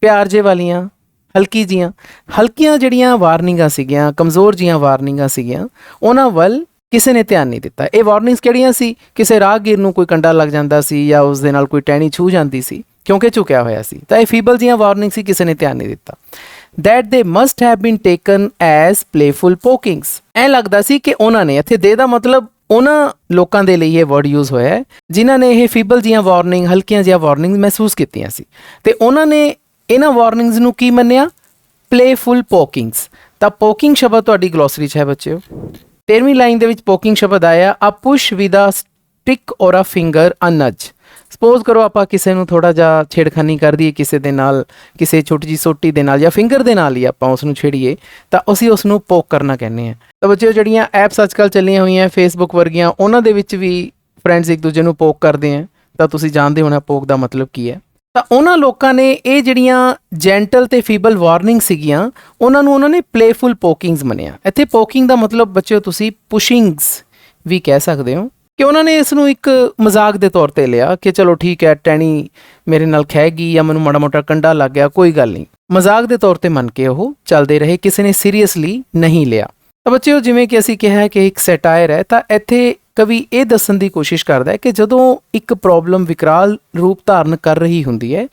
A: ਪਿਆਰ ਜੇ ਵਾਲੀਆਂ, ਹਲਕੀ ਜੀਆਂ। ਹਲਕੀਆਂ ਜਿਹੜੀਆਂ ਵਾਰਨਿੰਗਾਂ ਸੀਗੀਆਂ, ਕਮਜ਼ੋਰ ਜੀਆਂ ਵਾਰਨਿੰਗਾਂ ਸੀਗੀਆਂ, ਉਹਨਾਂ ਵੱਲ ਕਿਸੇ ਨੇ ਧਿਆਨ ਨਹੀਂ ਦਿੱਤਾ। ਇਹ ਵਾਰਨਿੰਗਸ ਕਿਹੜੀਆਂ ਸੀ? ਕਿਸੇ ਰਾਹਗੀਰ ਨੂੰ ਕੋਈ ਕੰਡਾ ਲੱਗ ਜਾਂਦਾ ਸੀ ਜਾਂ ਉਸ ਦੇ ਨਾਲ ਕੋਈ ਟਹਿਣੀ ਛੂਹ ਜਾਂਦੀ ਸੀ, ਕਿਉਂਕਿ ਝੁਕਿਆ ਹੋਇਆ ਸੀ, ਤਾਂ ਇਹ ਫੀਬਲ ਜੀਆਂ ਵਾਰਨਿੰਗ ਸੀ, ਕਿਸੇ ਨੇ ਧਿਆਨ ਨਹੀਂ ਦਿੱਤਾ। that they must have been taken as playful pokings, ਐਂ ਲੱਗਦਾ ਸੀ ਕਿ ਉਹਨਾਂ ਨੇ, ਇੱਥੇ ਦੇ ਦਾ ਮਤਲਬ ਉਹਨਾਂ ਲੋਕਾਂ ਦੇ ਲਈ ਇਹ ਵਰਡ ਯੂਜ਼ ਹੋਇਆ ਹੈ ਜਿਨ੍ਹਾਂ ਨੇ ਇਹ ਫੀਬਲ ਜੀਆਂ ਵਾਰਨਿੰਗ, ਹਲਕੀਆਂ ਜਿਹੀਆਂ ਵਾਰਨਿੰਗ ਮਹਿਸੂਸ ਕੀਤੀਆਂ ਸੀ, ਅਤੇ ਉਹਨਾਂ ਨੇ ਇਹਨਾਂ ਵਾਰਨਿੰਗਸ ਨੂੰ ਕੀ ਮੰਨਿਆ? ਪਲੇਫੁਲ ਪੋਕਿੰਗਸ। ਤਾਂ ਪੋਕਿੰਗ ਸ਼ਬਦ ਤੁਹਾਡੀ ਗਲੋਸਰੀ 'ਚ ਹੈ ਬੱਚਿਓ। 13ਵੀਂ ਲਾਈਨ ਦੇ ਵਿੱਚ ਪੋਕਿੰਗ ਸ਼ਬਦ ਆਇਆ, ਅ ਪੁਸ਼ ਵਿਦ ਅ ਸਟਿਕ ਔਰ ਅ ਫਿੰਗਰ ਅ ਨਜ। ਸਪੋਜ਼ ਕਰੋ ਆਪਾਂ ਕਿਸੇ ਨੂੰ ਥੋੜ੍ਹਾ ਜਿਹਾ ਛੇੜਖਾਨੀ ਕਰ ਦਈਏ ਕਿਸੇ ਦੇ ਨਾਲ, ਕਿਸੇ ਛੋਟੀ ਜਿਹੀ ਸੋਟੀ ਦੇ ਨਾਲ ਜਾਂ ਫਿੰਗਰ ਦੇ ਨਾਲ ਹੀ ਆਪਾਂ ਉਸ ਨੂੰ ਛੇੜੀਏ, ਤਾਂ ਅਸੀਂ ਉਸ ਨੂੰ ਪੋਕ ਕਰਨਾ ਕਹਿੰਦੇ ਹਾਂ। ਤਾਂ ਬੱਚਿਓ ਜਿਹੜੀਆਂ ਐਪਸ ਅੱਜ ਕੱਲ੍ਹ ਚੱਲੀਆਂ ਹੋਈਆਂ ਫੇਸਬੁੱਕ ਵਰਗੀਆਂ, ਉਹਨਾਂ ਦੇ ਵਿੱਚ ਵੀ ਫਰੈਂਡਸ ਇੱਕ ਦੂਜੇ ਨੂੰ ਪੋਕ ਕਰਦੇ ਆ, ਤਾਂ ਤੁਸੀਂ ਜਾਣਦੇ ਹੋਣਾ ਪੋਕ ਦਾ ਮਤਲਬ ਕੀ ਹੈ। ਤਾਂ ਉਹਨਾਂ ਲੋਕਾਂ ਨੇ ਇਹ ਜਿਹੜੀਆਂ ਜੈਂਟਲ ਅਤੇ ਫੀਬਲ ਵਾਰਨਿੰਗ ਸੀਗੀਆਂ ਉਹਨਾਂ ਨੂੰ ਉਹਨਾਂ ਨੇ ਪਲੇਫੁਲ ਪੋਕਿੰਗਸ ਮੰਨਿਆ। ਇੱਥੇ ਪੋਕਿੰਗ ਦਾ ਮਤਲਬ ਬੱਚਿਓ ਤੁਸੀਂ ਪੁਸ਼ਿੰਗਸ ਵੀ ਕਹਿ ਸਕਦੇ ਹੋ, ਕਿ ਉਹਨਾਂ ਨੇ ਇਸ ਨੂੰ ਇੱਕ ਮਜ਼ਾਕ ਦੇ ਤੌਰ 'ਤੇ ਲਿਆ ਕਿ ਚਲੋ ਠੀਕ ਹੈ, ਟਹਿਣੀ ਮੇਰੇ ਨਾਲ ਖਹਿ ਗਈ ਜਾਂ ਮੈਨੂੰ ਮਾੜਾ ਮੋਟਾ ਕੰਡਾ ਲੱਗ ਗਿਆ, ਕੋਈ ਗੱਲ ਨਹੀਂ, ਮਜ਼ਾਕ ਦੇ ਤੌਰ 'ਤੇ ਮੰਨ ਕੇ ਉਹ ਚੱਲਦੇ ਰਹੇ, ਕਿਸੇ ਨੇ ਸੀਰੀਅਸਲੀ ਨਹੀਂ ਲਿਆ। ਤਾਂ ਬੱਚਿਓ ਜਿਵੇਂ ਕਿ ਅਸੀਂ ਕਿਹਾ ਕਿ ਇੱਕ ਸੈਟਾਇਰ ਹੈ, ਤਾਂ ਇੱਥੇ ਕਵੀ ਇਹ ਦੱਸਣ ਦੀ ਕੋਸ਼ਿਸ਼ ਕਰਦਾ ਹੈ ਕਿ ਜਦੋਂ ਇੱਕ ਪ੍ਰੋਬਲਮ ਵਿਕਰਾਲ ਰੂਪ ਧਾਰਨ ਕਰ ਰਹੀ ਹੁੰਦੀ ਹੈ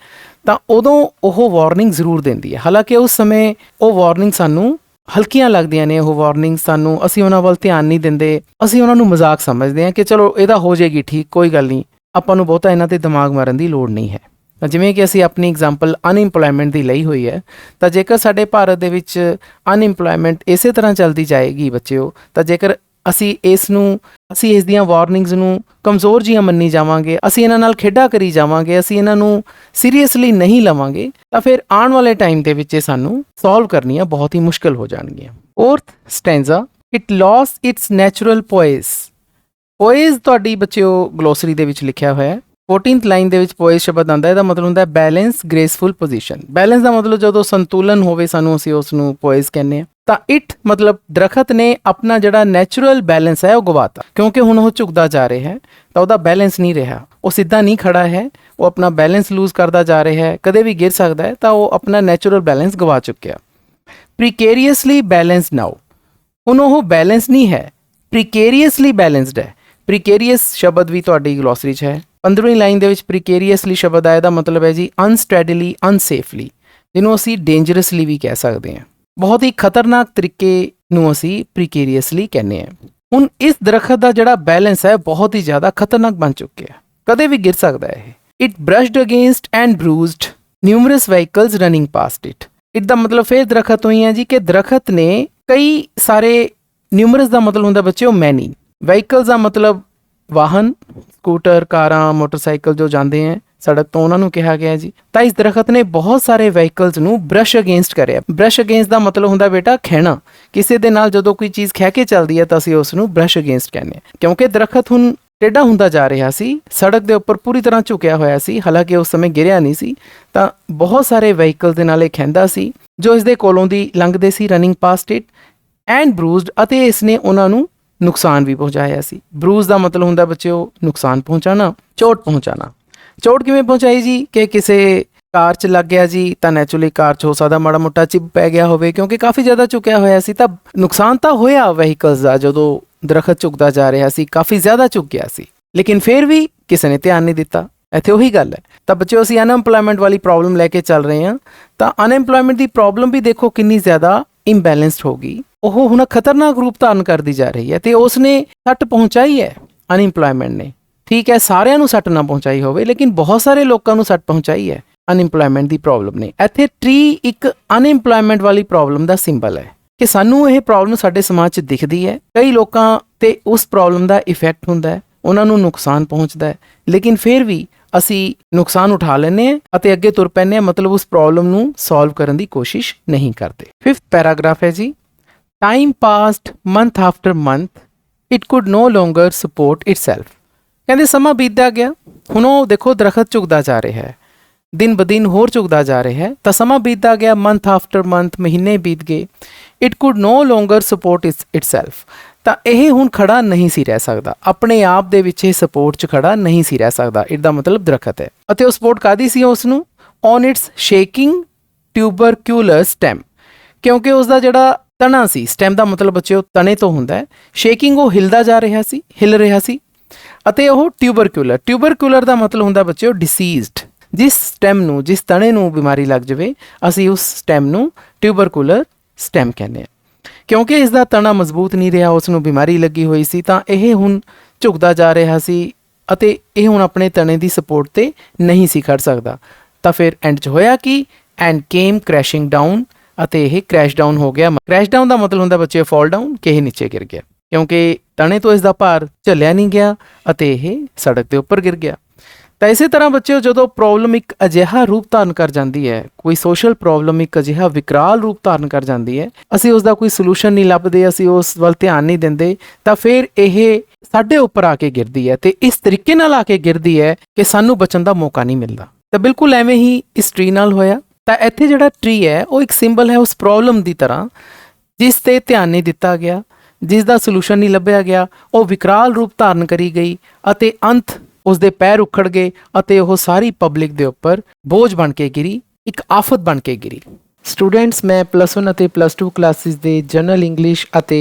A: ਤਾਂ ਉਦੋਂ ਉਹ ਵਾਰਨਿੰਗ ਜ਼ਰੂਰ ਦਿੰਦੀ ਹੈ। ਹਾਲਾਂਕਿ ਉਸ ਸਮੇਂ ਉਹ ਵਾਰਨਿੰਗ ਸਾਨੂੰ ਹਲਕੀਆਂ ਲੱਗਦੀਆਂ ਨੇ, ਉਹ ਵਾਰਨਿੰਗ ਸਾਨੂੰ, ਅਸੀਂ ਉਹਨਾਂ ਵੱਲ ਧਿਆਨ ਨਹੀਂ ਦਿੰਦੇ, ਅਸੀਂ ਉਹਨਾਂ ਨੂੰ ਮਜ਼ਾਕ ਸਮਝਦੇ ਹਾਂ ਕਿ ਚਲੋ ਇਹਦਾ ਹੋ ਜਾਏਗੀ ਠੀਕ, ਕੋਈ ਗੱਲ ਨਹੀਂ, ਆਪਾਂ ਨੂੰ ਬਹੁਤਾ ਇਹਨਾਂ 'ਤੇ ਦਿਮਾਗ ਮਾਰਨ ਦੀ ਲੋੜ ਨਹੀਂ ਹੈ। ਜਿਵੇਂ ਕਿ ਅਸੀਂ ਆਪਣੀ ਐਗਜ਼ਾਮਪਲ ਅਨਇੰਪਲੋਇਮੈਂਟ ਦੀ ਲਈ ਹੋਈ ਹੈ, ਤਾਂ ਜੇਕਰ ਸਾਡੇ ਭਾਰਤ ਦੇ ਵਿੱਚ ਅਨਇੰਪਲੋਇਮੈਂਟ ਇਸੇ ਤਰ੍ਹਾਂ ਚੱਲਦੀ ਜਾਏਗੀ ਬੱਚਿਓ, ਤਾਂ ਜੇਕਰ ਅਸੀਂ ਇਸ ਦੀਆਂ ਵਾਰਨਿੰਗਸ ਨੂੰ ਕਮਜ਼ੋਰ ਜਿਹੀਆਂ ਮੰਨੀ ਜਾਵਾਂਗੇ, ਅਸੀਂ ਇਹਨਾਂ ਨਾਲ ਖੇਡਾਂ ਕਰੀ ਜਾਵਾਂਗੇ, ਅਸੀਂ ਇਹਨਾਂ ਨੂੰ ਸੀਰੀਅਸਲੀ ਨਹੀਂ ਲਵਾਂਗੇ, ਤਾਂ ਫਿਰ ਆਉਣ ਵਾਲੇ ਟਾਈਮ ਦੇ ਵਿੱਚ ਇਹ ਸਾਨੂੰ ਸੋਲਵ ਕਰਨੀਆਂ ਬਹੁਤ ਹੀ ਮੁਸ਼ਕਿਲ ਹੋ ਜਾਣਗੀਆਂ। Fourth stanza, it loses its natural poise. Poise ਤੁਹਾਡੀ ਬੱਚਿਓ ਗਲੋਸਰੀ ਦੇ ਵਿੱਚ ਲਿਖਿਆ ਹੋਇਆ ਹੈ। 14th ਲਾਈਨ ਦੇ ਵਿੱਚ ਪੋਇਜ਼ ਸ਼ਬਦ ਆਉਂਦਾ, ਇਹਦਾ ਮਤਲਬ ਹੁੰਦਾ ਬੈਲੈਂਸ, ਗ੍ਰੇਸਫੁਲ ਪੋਜੀਸ਼ਨ। ਬੈਲੈਂਸ ਦਾ ਮਤਲਬ ਜਦੋਂ ਸੰਤੁਲਨ ਹੋਵੇ ਸਾਨੂੰ, ਅਸੀਂ ਉਸ ਨੂੰ ਪੋਇਜ਼ ਕਹਿੰਦੇ ਹਾਂ। ਤਾਂ ਇਟ ਮਤਲਬ ਦਰਖਤ ਨੇ ਆਪਣਾ ਜਿਹੜਾ ਨੈਚੁਰਲ ਬੈਲੈਂਸ ਹੈ ਉਹ ਗਵਾਤਾ, ਕਿਉਂਕਿ ਹੁਣ ਉਹ ਝੁਕਦਾ ਜਾ ਰਿਹਾ ਹੈ, ਤਾਂ ਉਹਦਾ ਬੈਲੈਂਸ ਨਹੀਂ ਰਿਹਾ, ਉਹ ਸਿੱਧਾ ਨਹੀਂ ਖੜਾ ਹੈ, ਉਹ ਆਪਣਾ ਬੈਲੈਂਸ ਲੂਜ਼ ਕਰਦਾ ਜਾ ਰਿਹਾ ਹੈ, ਕਦੇ ਵੀ ਗਿਰ ਸਕਦਾ ਹੈ, ਤਾਂ ਉਹ ਆਪਣਾ ਨੈਚੁਰਲ ਬੈਲੈਂਸ ਗਵਾ ਚੁੱਕਿਆ। ਪ੍ਰੀਕੇਰੀਅਸਲੀ ਬੈਲੈਂਸ ਨਾਓ, ਹੁਣ ਉਹ ਬੈਲੈਂਸ ਨਹੀਂ ਹੈ, ਪ੍ਰੀਕੇਰੀਅਸਲੀ ਬੈਲੈਂਸਡ ਹੈ। ਪ੍ਰੀਕੇਰੀਅਸ ਸ਼ਬਦ ਵੀ ਤੁਹਾਡੀ ਗਲੋਸਰੀ 'ਚ ਹੈ। 15ਵੀਂ ਲਾਈਨ ਦੇ ਵਿੱਚ ਪ੍ਰੀਕੇਰੀਅਸਲੀ ਸ਼ਬਦ ਆਇਆ, ਦਾ ਮਤਲਬ ਹੈ ਜੀ ਅਨਸਟੈਡੀਲੀ, ਅਨਸੇਫਲੀ, ਜਿਹਨੂੰ ਅਸੀਂ ਡੇਂਜਰਸਲੀ ਵੀ ਕਹਿ ਸਕਦੇ ਹਾਂ। ਬਹੁਤ ਹੀ ਖਤਰਨਾਕ ਤਰੀਕੇ ਨੂੰ ਅਸੀਂ ਪ੍ਰੀਕੇਰੀਅਸਲੀ ਕਹਿੰਦੇ ਹਾਂ। ਹੁਣ ਇਸ ਦਰਖਤ ਦਾ ਜਿਹੜਾ ਬੈਲੈਂਸ ਹੈ ਬਹੁਤ ਹੀ ਜ਼ਿਆਦਾ ਖਤਰਨਾਕ ਬਣ ਚੁੱਕਿਆ, ਕਦੇ ਵੀ ਗਿਰ ਸਕਦਾ ਹੈ ਇਹ। It brushed against and bruised numerous vehicles running past it. It ਦਾ ਮਤਲਬ ਫਿਰ ਦਰਖਤ ਤੋਂ ਹੀ ਹੈ ਜੀ, ਕਿ ਦਰਖਤ ਨੇ ਕਈ ਸਾਰੇ, ਨਿਊਮਰਸ ਦਾ ਮਤਲਬ ਹੁੰਦਾ ਬੱਚਿਓ ਮੈਨੀ, ਵਹੀਕਲਸ ਦਾ ਮਤਲਬ ਵਾਹਨ, ਸਕੂਟਰ, ਕਾਰਾਂ, ਮੋਟਰਸਾਈਕਲ ਜੋ ਜਾਂਦੇ ਹੈ ਸੜਕ ਤੋਂ, ਉਹਨਾਂ ਨੂੰ ਕਿਹਾ ਗਿਆ ਜੀ। ਤਾਂ ਇਸ ਦਰਖਤ ਨੇ ਬਹੁਤ ਸਾਰੇ ਵਹੀਕਲਸ ਨੂੰ ਬ੍ਰਸ਼ ਅਗੇਂਸਟ ਕਰਿਆ। ਬ੍ਰਸ਼ ਅਗੇਂਸਟ ਦਾ ਮਤਲਬ ਹੁੰਦਾ ਬੇਟਾ ਖਹਿਣਾ, ਕਿਸੇ ਦੇ ਨਾਲ ਜਦੋਂ ਕੋਈ ਚੀਜ਼ ਖਹਿ ਕੇ ਚੱਲਦੀ ਹੈ ਤਾਂ ਅਸੀਂ ਉਸ ਨੂੰ ਬ੍ਰਸ਼ ਅਗੇਂਸਟ ਕਹਿੰਦੇ ਹਾਂ। ਕਿਉਂਕਿ ਦਰਖਤ ਹੁਣ ਟੇਢਾ ਹੁੰਦਾ ਜਾ ਰਿਹਾ ਸੀ, ਸੜਕ ਦੇ ਉੱਪਰ ਪੂਰੀ ਤਰ੍ਹਾਂ ਝੁਕਿਆ ਹੋਇਆ ਸੀ, ਹਾਲਾਂਕਿ ਉਸ ਸਮੇਂ ਗਿਰਿਆ ਨਹੀਂ ਸੀ, ਤਾਂ ਬਹੁਤ ਸਾਰੇ ਵਹੀਕਲ ਦੇ ਨਾਲ ਇਹ ਖਹਿੰਦਾ ਸੀ ਜੋ ਇਸ ਦੇ ਕੋਲੋਂ ਦੀ ਲੰਘਦੇ ਸੀ, ਰਨਿੰਗ ਪਾਸਟ ਇਟ ਐਂਡ ਬਰੂਜ਼ਡ, ਅਤੇ ਇਸ ਨੇ ਉਹਨਾਂ ਨੂੰ ਨੁਕਸਾਨ ਵੀ ਪਹੁੰਚਾਇਆ ਸੀ। ਬਰੂਜ਼ ਦਾ ਮਤਲਬ ਹੁੰਦਾ ਬੱਚਿਓ ਨੁਕਸਾਨ ਪਹੁੰਚਾਉਣਾ, ਚੋਟ ਪਹੁੰਚਾਉਣਾ। ਚੋਟ ਕਿਵੇਂ ਪਹੁੰਚਾਈ ਜੀ? ਕਿ ਕਿਸੇ ਕਾਰ 'ਚ ਲੱਗ ਗਿਆ ਜੀ, ਤਾਂ ਨੈਚੁਰਲੀ ਕਾਰ 'ਚ ਹੋ ਸਕਦਾ ਮਾੜਾ ਮੋਟਾ ਚਿੱਬ ਪੈ ਗਿਆ ਹੋਵੇ, ਕਿਉਂਕਿ ਕਾਫੀ ਜ਼ਿਆਦਾ ਝੁਕਿਆ ਹੋਇਆ ਸੀ, ਤਾਂ ਨੁਕਸਾਨ ਤਾਂ ਹੋਇਆ ਵਹੀਕਲਸ ਦਾ। ਜਦੋਂ ਦਰਖਤ ਝੁਕਦਾ ਜਾ ਰਿਹਾ ਸੀ, ਕਾਫੀ ਜ਼ਿਆਦਾ ਝੁਕ ਗਿਆ ਸੀ, ਲੇਕਿਨ ਫਿਰ ਵੀ ਕਿਸੇ ਨੇ ਧਿਆਨ ਨਹੀਂ ਦਿੱਤਾ। ਇੱਥੇ ਉਹੀ ਗੱਲ ਹੈ। ਤਾਂ ਬੱਚਿਓ ਅਸੀਂ ਅਨਐਮਪਲੋਇਮੈਂਟ ਵਾਲੀ ਪ੍ਰੋਬਲਮ ਲੈ ਕੇ ਚੱਲ ਰਹੇ ਹਾਂ, ਤਾਂ ਅਨਐਮਪਲੋਇਮੈਂਟ ਦੀ ਪ੍ਰੋਬਲਮ ਵੀ ਦੇਖੋ ਕਿੰਨੀ ਜ਼ਿਆਦਾ ਇੰਬੈਲੈਂਸਡ ਹੋ ਗਈ, ਉਹ ਹੁਣ ਖਤਰਨਾਕ ਰੂਪ ਧਾਰਨ ਕਰਦੀ ਜਾ ਰਹੀ ਹੈ ਤੇ ਉਸਨੇ ਸੱਟ ਪਹੁੰਚਾਈ ਹੈ ਅਨਇੰਪਲੋਇਮੈਂਟ ਨੇ। ਠੀਕ ਹੈ, ਸਾਰਿਆਂ ਨੂੰ ਸੱਟ ਨਾ ਪਹੁੰਚਾਈ ਹੋਵੇ, ਲੇਕਿਨ ਬਹੁਤ ਸਾਰੇ ਲੋਕਾਂ ਨੂੰ ਸੱਟ ਪਹੁੰਚਾਈ ਹੈ ਅਨਇੰਪਲੋਇਮੈਂਟ ਦੀ ਪ੍ਰੋਬਲਮ ਨੇ। ਇੱਥੇ ਟਰੀ ਇੱਕ ਅਨਇੰਪਲੋਇਮੈਂਟ ਵਾਲੀ ਪ੍ਰੋਬਲਮ ਦਾ ਸਿੰਬਲ ਹੈ ਕਿ ਸਾਨੂੰ ਇਹ ਪ੍ਰੋਬਲਮ ਸਾਡੇ ਸਮਾਜ 'ਚ ਦਿਖਦੀ ਹੈ, ਕਈ ਲੋਕਾਂ ਤੇ ਉਸ ਪ੍ਰੋਬਲਮ ਦਾ ਇਫੈਕਟ ਹੁੰਦਾ ਹੈ, ਉਹਨਾਂ ਨੂੰ ਨੁਕਸਾਨ ਪਹੁੰਚਦਾ ਹੈ, ਲੇਕਿਨ ਫਿਰ ਵੀ ਅਸੀਂ ਨੁਕਸਾਨ ਉਠਾ ਲੈਂਦੇ ਹਾਂ ਅਤੇ ਅੱਗੇ ਤੁਰ ਪੈਂਦੇ ਹਾਂ, ਮਤਲਬ ਉਸ ਪ੍ਰੋਬਲਮ ਨੂੰ ਸੋਲਵ ਕਰਨ ਦੀ ਕੋਸ਼ਿਸ਼ ਨਹੀਂ ਕਰਦੇ। 5th ਪੈਰਾਗ੍ਰਾਫ ਹੈ ਜੀ, time passed month after month, it could no longer support itself. ਕਹਿੰਦੇ ਸਮਾਂ ਬੀਤਦਾ ਗਿਆ, ਹੁਣ ਉਹ ਦੇਖੋ ਦਰਖਤ ਝੁਕਦਾ ਜਾ ਰਿਹਾ ਹੈ, ਦਿਨ ਬ ਦਿਨ ਹੋਰ ਝੁਕਦਾ ਜਾ ਰਿਹਾ ਹੈ, ਤਾਂ ਸਮਾਂ ਬੀਤਦਾ ਗਿਆ, ਮੰਥ ਆਫਟਰ ਮੰਥ, ਮਹੀਨੇ ਬੀਤ ਗਏ। It could no longer support itself, ਤਾਂ ਇਹ ਹੁਣ ਖੜਾ ਨਹੀਂ ਸੀ ਰਹਿ ਸਕਦਾ, ਆਪਣੇ ਆਪ ਦੇ ਵਿੱਚ ਇਹ ਸਪੋਰਟ 'ਚ ਖੜਾ ਨਹੀਂ ਸੀ ਰਹਿ ਸਕਦਾ। ਇਹਦਾ ਮਤਲਬ ਦਰਖਤ ਹੈ, ਅਤੇ ਉਹ ਸਪੋਰਟ ਕਾਹਦੀ ਸੀ ਉਸ ਨੂੰ? ਔਨ ਇਟਸ ਸ਼ੇਕਿੰਗ ਟਿਊਬਰਕਿਊਲਰ ਸਟੈਮ, ਕਿਉਂਕਿ ਉਸ ਦਾ ਜਿਹੜਾ ਤਣਾ ਸੀ, ਸਟੈਮ ਦਾ ਮਤਲਬ ਬੱਚਿਓ ਤਣੇ ਤੋਂ ਹੁੰਦਾ ਹੈ, ਸ਼ੇਕਿੰਗ ਉਹ ਹਿਲਦਾ ਜਾ ਰਿਹਾ ਸੀ, ਹਿਲ ਰਿਹਾ ਸੀ, ਅਤੇ ਉਹ ਟਿਊਬਰਕਿਊਲਰ ਦਾ ਮਤਲਬ ਹੁੰਦਾ ਬੱਚਿਓ ਡਿਸੀਜ਼ਡ। ਜਿਸ ਸਟੈਮ ਨੂੰ, ਜਿਸ ਤਣੇ ਨੂੰ ਬਿਮਾਰੀ ਲੱਗ ਜਾਵੇ, ਅਸੀਂ ਉਸ ਸਟੈਮ ਨੂੰ ਟਿਊਬਰਕੂਲਰ ਸਟੈਮ ਕਹਿੰਦੇ ਹਾਂ। ਕਿਉਂਕਿ ਇਸ ਦਾ ਤਣਾ ਮਜ਼ਬੂਤ ਨਹੀਂ ਰਿਹਾ, ਉਸ ਨੂੰ ਬਿਮਾਰੀ ਲੱਗੀ ਹੋਈ ਸੀ, ਤਾਂ ਇਹ ਹੁਣ ਝੁਕਦਾ ਜਾ ਰਿਹਾ ਸੀ ਅਤੇ ਇਹ ਹੁਣ ਆਪਣੇ ਤਣੇ ਦੀ ਸਪੋਰਟ 'ਤੇ ਨਹੀਂ ਸੀ ਖੜ ਸਕਦਾ। ਤਾਂ ਫਿਰ ਐਂਡ 'ਚ ਹੋਇਆ ਕਿ ਐਂਡ ਕੇਮ ਕ੍ਰੈਸ਼ਿੰਗ ਡਾਊਨ, ਅਤੇ ਇਹ ਕ੍ਰੈਸ਼ ਡਾਊਨ ਹੋ ਗਿਆ। ਕ੍ਰੈਸ਼ ਡਾਊਨ ਦਾ ਮਤਲਬ ਹੁੰਦਾ ਬੱਚੇ ਫਾਲ ਡਾਊਨ, ਕਿ ਇਹ ਨੀਚੇ ਗਿਰ ਗਿਆ, ਕਿਉਂਕਿ ਤਣੇ ਤੋਂ ਇਸ ਦਾ ਭਾਰ ਝੱਲਿਆ ਨਹੀਂ ਗਿਆ ਅਤੇ ਇਹ ਸੜਕ ਦੇ ਉੱਪਰ ਗਿਰ ਗਿਆ। ਤਾਂ ਇਸੇ ਤਰ੍ਹਾਂ ਬੱਚਿਓ ਜਦੋਂ ਪ੍ਰੋਬਲਮ ਇੱਕ ਅਜਿਹਾ ਰੂਪ ਧਾਰਨ ਕਰ ਜਾਂਦੀ ਹੈ, ਕੋਈ ਸੋਸ਼ਲ ਪ੍ਰੋਬਲਮ ਇੱਕ ਅਜਿਹਾ ਵਿਕਰਾਲ ਰੂਪ ਧਾਰਨ ਕਰ ਜਾਂਦੀ ਹੈ, ਅਸੀਂ ਉਸ ਦਾ ਕੋਈ ਸੋਲੂਸ਼ਨ ਨਹੀਂ ਲੱਭਦੇ, ਅਸੀਂ ਉਸ ਵੱਲ ਧਿਆਨ ਨਹੀਂ ਦਿੰਦੇ, ਤਾਂ ਫਿਰ ਇਹ ਸਾਡੇ ਉੱਪਰ ਆ ਕੇ ਗਿਰਦੀ ਹੈ, ਤੇ ਇਸ ਤਰੀਕੇ ਨਾਲ ਆ ਕੇ ਗਿਰਦੀ ਹੈ ਕਿ ਸਾਨੂੰ ਬਚਣ ਦਾ ਮੌਕਾ ਨਹੀਂ ਮਿਲਦਾ। ਤਾਂ ਬਿਲਕੁਲ ਐਵੇਂ ਹੀ ਇਸ ਟਰੀ ਨਾਲ ਹੋਇਆ। ਤਾਂ ਇੱਥੇ ਜਿਹੜਾ ਟਰੀ ਹੈ ਉਹ ਇੱਕ ਸਿੰਬਲ ਹੈ ਉਸ ਪ੍ਰੋਬਲਮ ਦੀ ਤਰ੍ਹਾਂ, ਜਿਸ 'ਤੇ ਧਿਆਨ ਨਹੀਂ ਦਿੱਤਾ ਗਿਆ, ਜਿਸ ਦਾ ਸੋਲੂਸ਼ਨ ਨਹੀਂ ਲੱਭਿਆ ਗਿਆ, ਉਹ ਵਿਕਰਾਲ ਰੂਪ ਧਾਰਨ ਕਰੀ ਗਈ ਅਤੇ ਅੰਤ ਉਸ ਦੇ ਪੈਰ ਉਖੜ ਗਏ ਅਤੇ ਉਹ ਸਾਰੀ ਪਬਲਿਕ ਦੇ ਉੱਪਰ ਬੋਝ ਬਣ ਕੇ ਗਿਰੀ, ਇੱਕ ਆਫਤ ਬਣ ਕੇ ਗਿਰੀ। ਸਟੂਡੈਂਟਸ, ਮੈਂ +1 ਅਤੇ +2 ਕਲਾਸਿਸ ਦੇ ਜਨਰਲ ਇੰਗਲਿਸ਼ ਅਤੇ